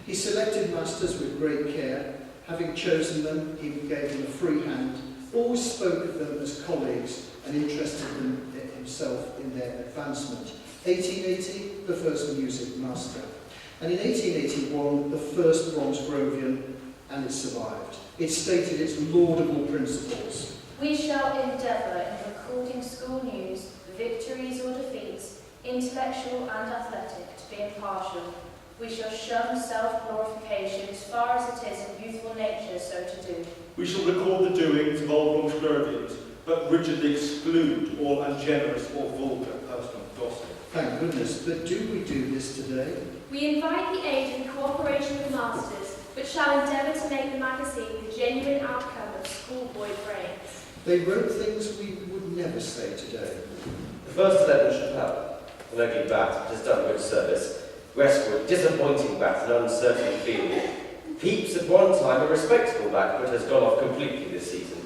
He selected masters with great care. Having chosen them, he gave them a free hand, always spoke of them as colleagues and interested himself in their advancement. 1880, the first music master. And in 1881, the first Bromsgrovian, and it survived. It stated its laudable principles. We shall endeavour in recording school news, victories or defeats, intellectual and athletic, to be impartial. We shall shun self-glorification as far as it is in youthful nature so to do. We shall record the doings of old Bromsgrovians, but rigidly exclude all ungenerous or vulgar personal gossip. Thank goodness, but do we do this today? We invite the aid and cooperation of the masters, but shall endeavour to make the magazine the genuine outcome of schoolboy brains. They wrote things we would never say today. The first 11 Chapelle, an ugly bat, has done good service. Westwood, disappointing bat, an uncertain field. Pepys, at one time, a respectable bat, but has gone off completely this season.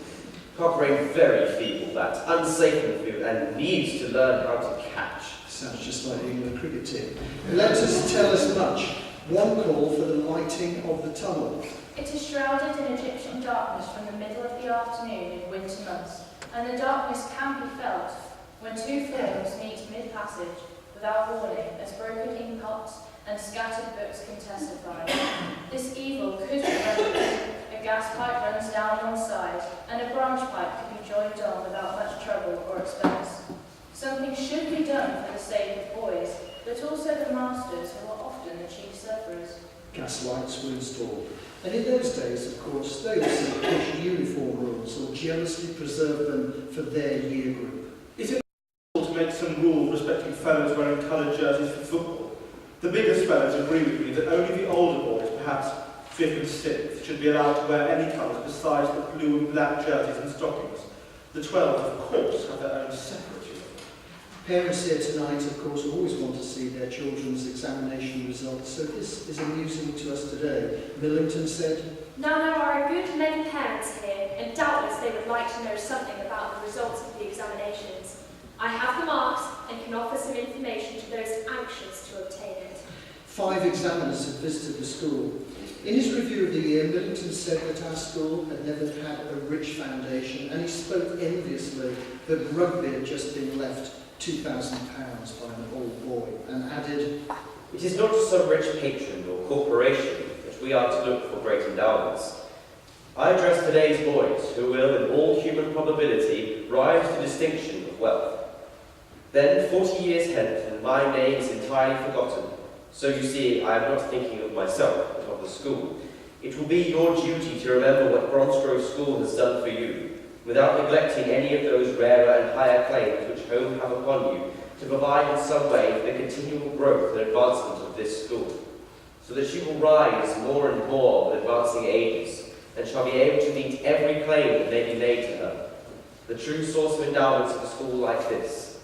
Cochrane, very feeble bat, unsafe in the field, and needs to learn how to catch. Sounds just like the England cricket team. Let us tell us much. One call for the lighting of the tunnel. It is shrouded in Egyptian darkness from the middle of the afternoon in winter months, and the darkness can be felt when two forms meet mid-passage without warning, as broken inkpots and scattered books can testify. This evil could be remedied. A gas pipe runs down one side, and a branch pipe can be joined on without much trouble or expense. Something should be done for the sake of boys, but also the masters, who are often the chief sufferers. Gas lights were installed. And in those days, of course, they also pushed uniform rules or jealously preserved them for their year group. Is it possible to make some rules respecting fellows wearing coloured jerseys for football? The biggest fellows agree with me that only the older boys, perhaps 5th and 6th, should be allowed to wear any colours besides the blue and black jerseys and stockings. The 12s, of course, have their own separate uniform. Parents Parents here tonight, of course, always want to see their children's examination results, so this is amusing to us today. Millington said, Now there are a good many parents here, and doubtless they would like to know something about the results of the examinations. I have the marks and can offer some information to those anxious to obtain it. 5 examiners had visited the school. In his review of the year, Millington said that our school had never had a rich foundation, and he spoke enviously that Rugby had just been left £2,000 by an old boy, and added, It is not some rich patron or corporation that we are to look for great endowments. I address today's boys, who will, in all human probability, rise to distinction of wealth. Then, 40 years hence, and my name is entirely forgotten. So you see, I am not thinking of myself, but of the school. It will be your duty to remember what Bromsgrove School has done for you, without neglecting any of those rarer and higher claims which home have upon you, to provide in some way for the continual growth and advancement of this school, so that she will rise more and more with advancing ages, and shall be able to meet every claim that may be made to her. The true source of endowments of a school like this,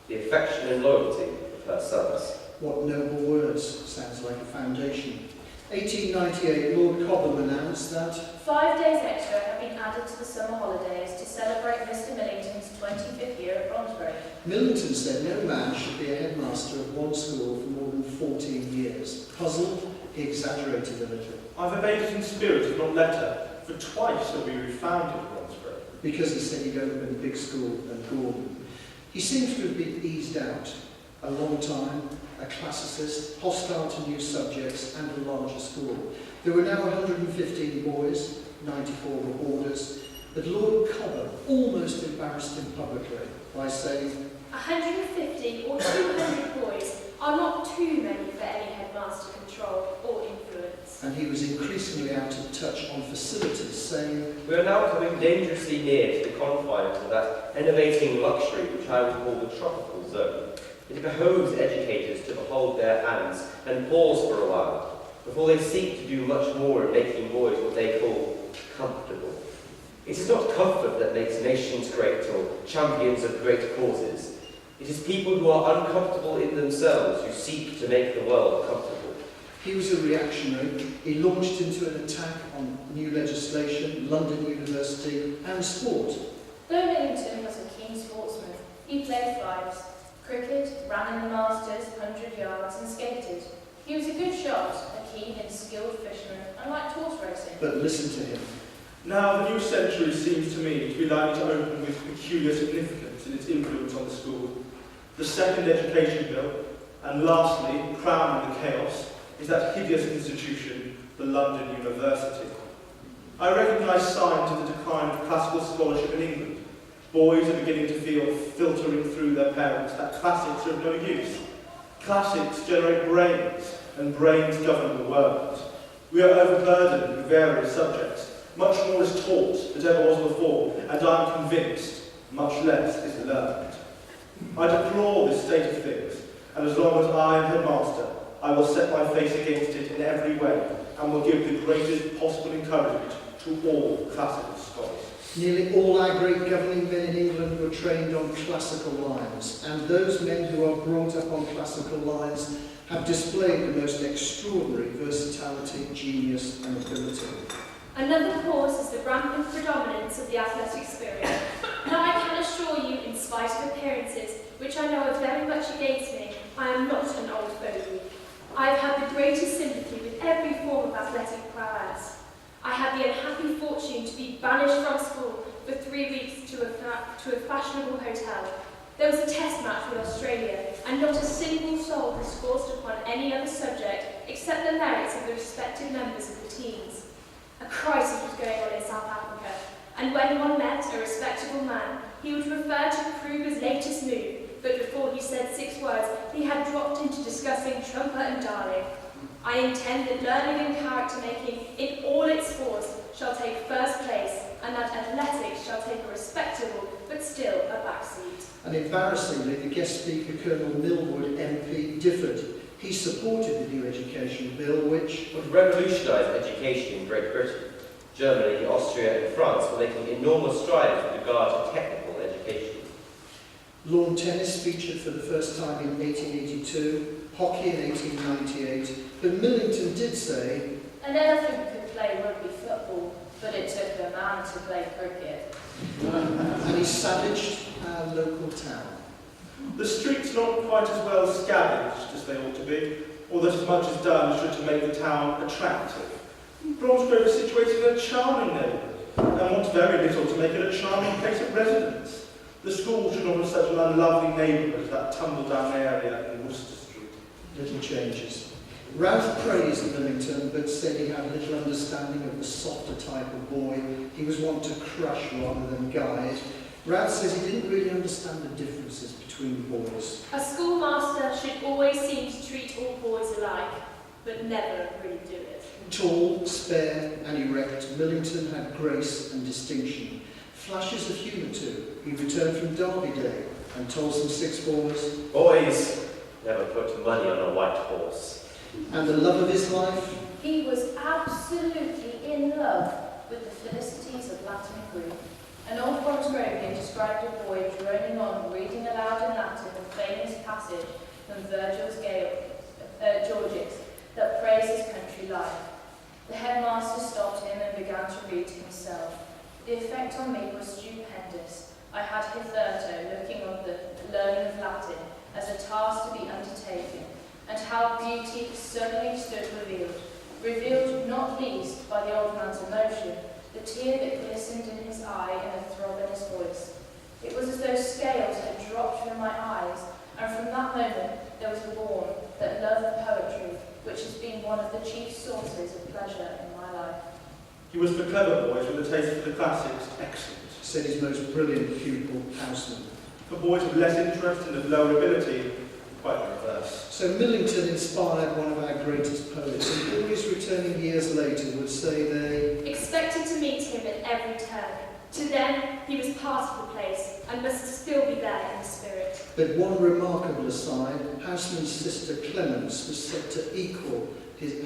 the affection and loyalty of her sons. what noble words, sounds like a foundation. 1898, Lord Cobham announced that 5 days extra have been added to the summer holidays to celebrate Mr. Millington's 25th year at Bromsgrove. Millington said no man should be a headmaster of one school for more than 14 years. Puzzled, he exaggerated a little. I've obeyed it in spirit, if not letter, for twice have we refounded Bromsgrove. Because he said he'd only been a big school and Gordon. He seems to have been eased out. A long time, a classicist, hostile to new subjects, and a larger school. There were now 115 boys, 94 were boarders, but Lord Cobham almost embarrassed him publicly by saying, 150 or 200 boys are not too many for any headmaster control or influence. and he was increasingly out of touch on facilities, saying, We are now coming dangerously near to the confines of that enervating luxury which I would call the tropical zone. It behoves educators to behold their hands and pause for a while, before they seek to do much more in making boys what they call comfortable. It is not comfort that makes nations great or champions of great causes. It is people who are uncomfortable in themselves who seek to make the world comfortable. he was a reactionary. He launched into an attack on new legislation, London University, and sport. Though Millington was a keen sportsman, he played fives. Cricket, ran in the Masters 100 yards and skated. He was a good shot, a keen and skilled fisherman, and liked horse racing. But listen to him. Now, the new century seems to me to be likely to open with peculiar significance in its influence on the school. The second education bill, and lastly, crowning the chaos, is that hideous institution, the London University. I recognise signs of the decline of classical scholarship in England. Boys are beginning to feel, filtering through their parents, that classics are of no use. Classics generate brains, and brains govern the world. We are overburdened with various subjects. Much more is taught than ever was before, and I am convinced much less is learned. I deplore this state of things, and as long as I am headmaster, I will set my face against it in every way, and will give the greatest possible encouragement to all classical scholars. Nearly all our great governing men in England were trained on classical lines, and those men who are brought up on classical lines have displayed the most extraordinary versatility, genius and ability. Another cause is the rampant predominance of the athletic spirit. Now I can assure you, in spite of appearances, which I know are very much against me, I am not an old fogey. I have had the greatest sympathy with every form of athletic prowess. I had the unhappy fortune to be banished from school for 3 weeks to a fashionable hotel. There was a test match with Australia, and not a single soul discoursed upon any other subject except the merits of the respective members of the teams. A crisis was going on in South Africa, and when one met a respectable man, he would refer to Kruger's latest move, but before he said 6 words, he had dropped into discussing Trumper and Darling. I intend that learning and character making in all its forms shall take first place, and that athletics shall take a respectable but still a backseat. And embarrassingly, the guest speaker, Colonel Millwood, MP, differed. He supported the new education bill, which would revolutionise education in Great Britain. Germany, Austria and France were making enormous strides with regard to technical education. lawn tennis featured for the first time in 1882, hockey in 1898, but Millington did say, An elephant could play rugby football, but it took a man to play cricket. and he savaged our local town. The streets not quite as well scavenged as they ought to be, or that as much is done should to make the town attractive. Bromsgrove is situated in a charming neighbourhood, and wants very little to make it a charming place of residence. The school should not have such an unlovely neighbourhood as that tumble-down area in Worcester Street. Little changes. Ralph praised Millington, but said he had little understanding of the softer type of boy. He was wont to crush rather than guide. Ralph says he didn't really understand the differences between boys. A schoolmaster should always seem to treat all boys alike, but never really do it. Tall, spare and erect, Millington had grace and distinction. Flashes of humour too. He returned from Derby Day and told some sixth formers, Boys never put money on a white horse. And the love of his life? He was absolutely in love with the felicities of Latin and Greek. An old Bromsgrovian described a boy droning on, reading aloud in Latin the famous passage from Virgil's Georgics that praised his country life. The headmaster stopped him and began to read to himself. The effect on me was stupendous. I had hitherto looking on the learning of Latin as a task to be undertaken, and how beauty suddenly stood revealed not least by the old man's emotion, the tear that glistened in his eye and a throb in his voice. It was as though scales had dropped from my eyes, and from that moment there was born that love of poetry, which has been one of the chief sources of pleasure in my life. He was for clever boys with a taste for the classics excellent. Said his most brilliant pupil, Houseman. For boys with less interest and of lower ability, quite the reverse. So Millington inspired one of our greatest poets, and boys returning years later would say they Expected to meet him at every turn. To them, he was part of the place and must still be there in the spirit. But one remarkable aside, Houseman's sister Clemence was said to equal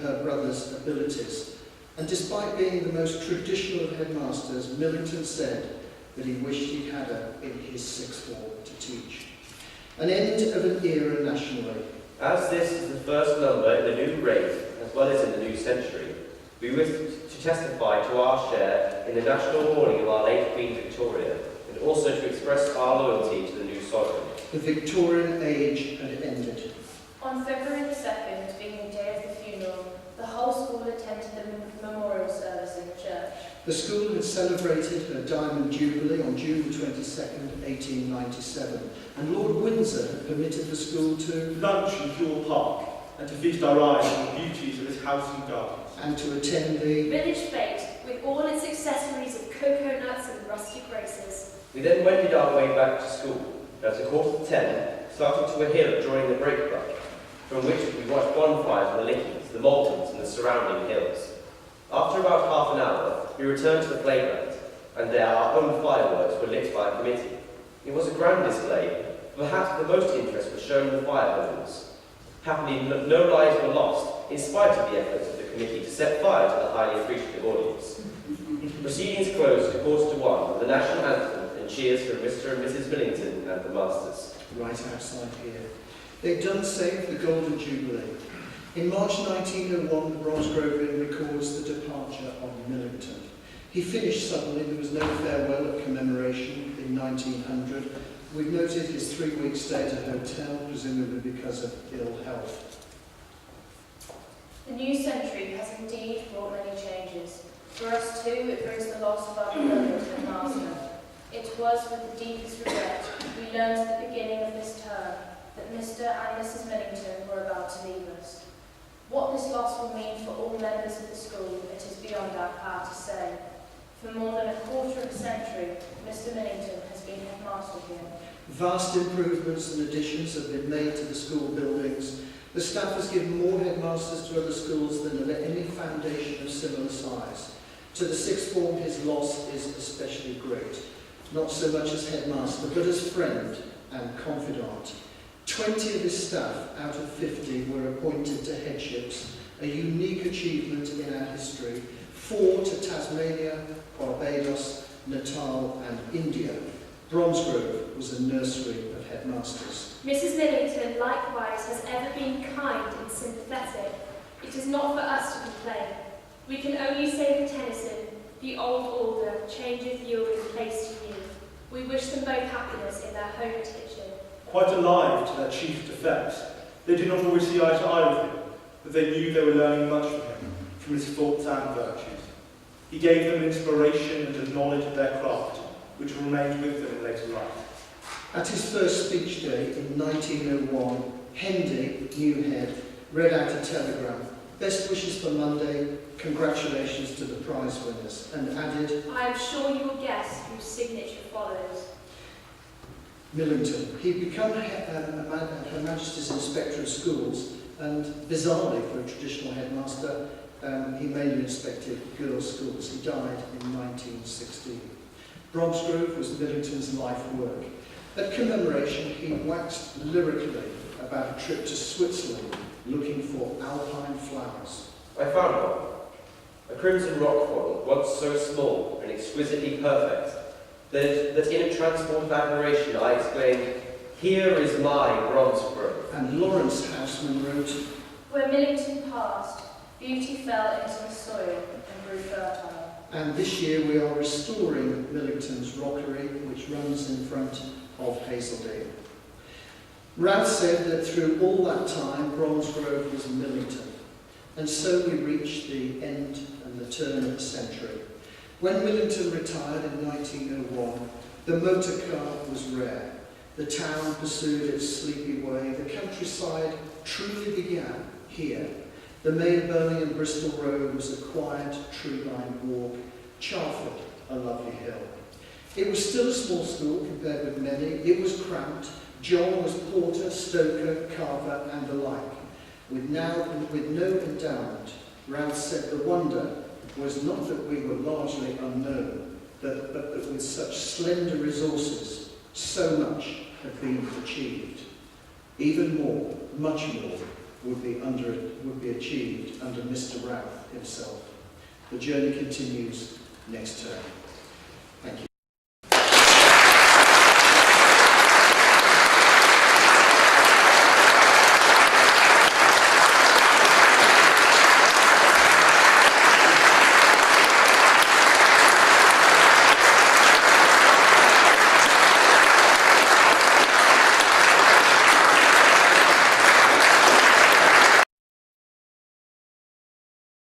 her brother's abilities. And despite being the most traditional of headmasters, Millington said that he wished he had her in his sixth form to teach. An end of an era nationally. As this is the first number in the new reign, as well as in the new century, we wish to testify to our share in the national mourning of our late Queen Victoria, and also to express our loyalty to the new sovereign. The Victorian age had ended. On February the 2nd, being the day of the funeral, the whole school attended the memorial service in the church. The school had celebrated her Diamond Jubilee on June 22nd, 1897, and Lord Windsor had permitted the school to lunch in Jewel Park and to feast our eyes on the beauties of its house and gardens. and to attend the Village fete, with all its accessories of cocoa nuts and rusty graces. We then wended our way back to school, and at 10:15, started to a hill drawing the brake club, from which we watched bonfires on the Lickings, the Maltons, and the surrounding hills. After about half an hour, we returned to the playground, and there our own fireworks were lit by a committee. It was a grand display, but perhaps the most interest was shown in the fire hose. Happily, no lives were lost, in spite of the efforts of the committee to set fire to the highly appreciative audience. Proceedings closed at 1:15 with the national anthem and cheers for Mr. and Mrs. Millington and the masters. right outside here. They'd done save the Golden Jubilee. In March 1901, the Bromsgrove Inn records the departure of Millington. He finished suddenly. There was no farewell at commemoration in 1900. We've noted his 3-week stay at a hotel, presumably because of ill health. The new century has indeed brought many changes. For us too, it brings the loss of our beloved headmaster. It was with the deepest regret we learned at the beginning of this term that Mr. and Mrs. Millington were about to leave us. What this loss will mean for all members of the school, it is beyond our power to say. For more than a quarter of a century, Mr. Millington has been headmaster here. Vast improvements and additions have been made to the school buildings. The staff has given more headmasters to other schools than at any foundation of similar size. To the sixth form, his loss is especially great, not so much as headmaster, but as friend and confidant. 20 of his staff out of 50 were appointed to headships, a unique achievement in our history. 4 to Tasmania, Barbados, Natal and India. Bromsgrove was a nursery of headmasters. Mrs. Millington likewise has ever been kind and sympathetic. It is not for us to complain. We can only say for Tennyson, the old order changeth yielding place to you. We wish them both happiness in their home kitchen. Quite alive to their chief defects, they did not always see eye to eye with him, but they knew they were learning much from him, from his faults and virtues. He gave them inspiration and a knowledge of their craft, which remained with them in later life. At his first speech day in 1901, Hendy, new head, read out a telegram. Best wishes for Monday, congratulations to the prize winners, and added, I am sure you will guess whose signature follows. Millington. He'd become Her Majesty's Inspector of Schools, and bizarrely for a traditional headmaster, he mainly inspected girls' schools. He died in 1916. Bromsgrove was Millington's life work. At commemoration, he waxed lyrically about a trip to Switzerland looking for alpine flowers. I found one. A crimson rockfall, once so small and exquisitely perfect, that in a transport of admiration I exclaimed, "Here is my Bromsgrove." And Lawrence Houseman wrote, Where Millington passed, beauty fell into the soil and grew fertile. and this year we are restoring Millington's rockery, which runs in front of Hazeldene. Ralph said that through all that time, Bromsgrove was Millington. And so we reach the end and the turn of the century. When Millington retired in 1901, the motor car was rare. The town pursued its sleepy way. The countryside truly began here. The main Birmingham Bristol Road was a quiet, tree-lined walk. Charford, a lovely hill. It was still a small school compared with many. It was cramped. John was porter, stoker, carver, and the like. With no endowment, Ralph said the wonder was not that we were largely unknown, but that with such slender resources, so much had been achieved. Even more, much more, would be achieved under Mr. Ralph himself. The journey continues next term. Thank you.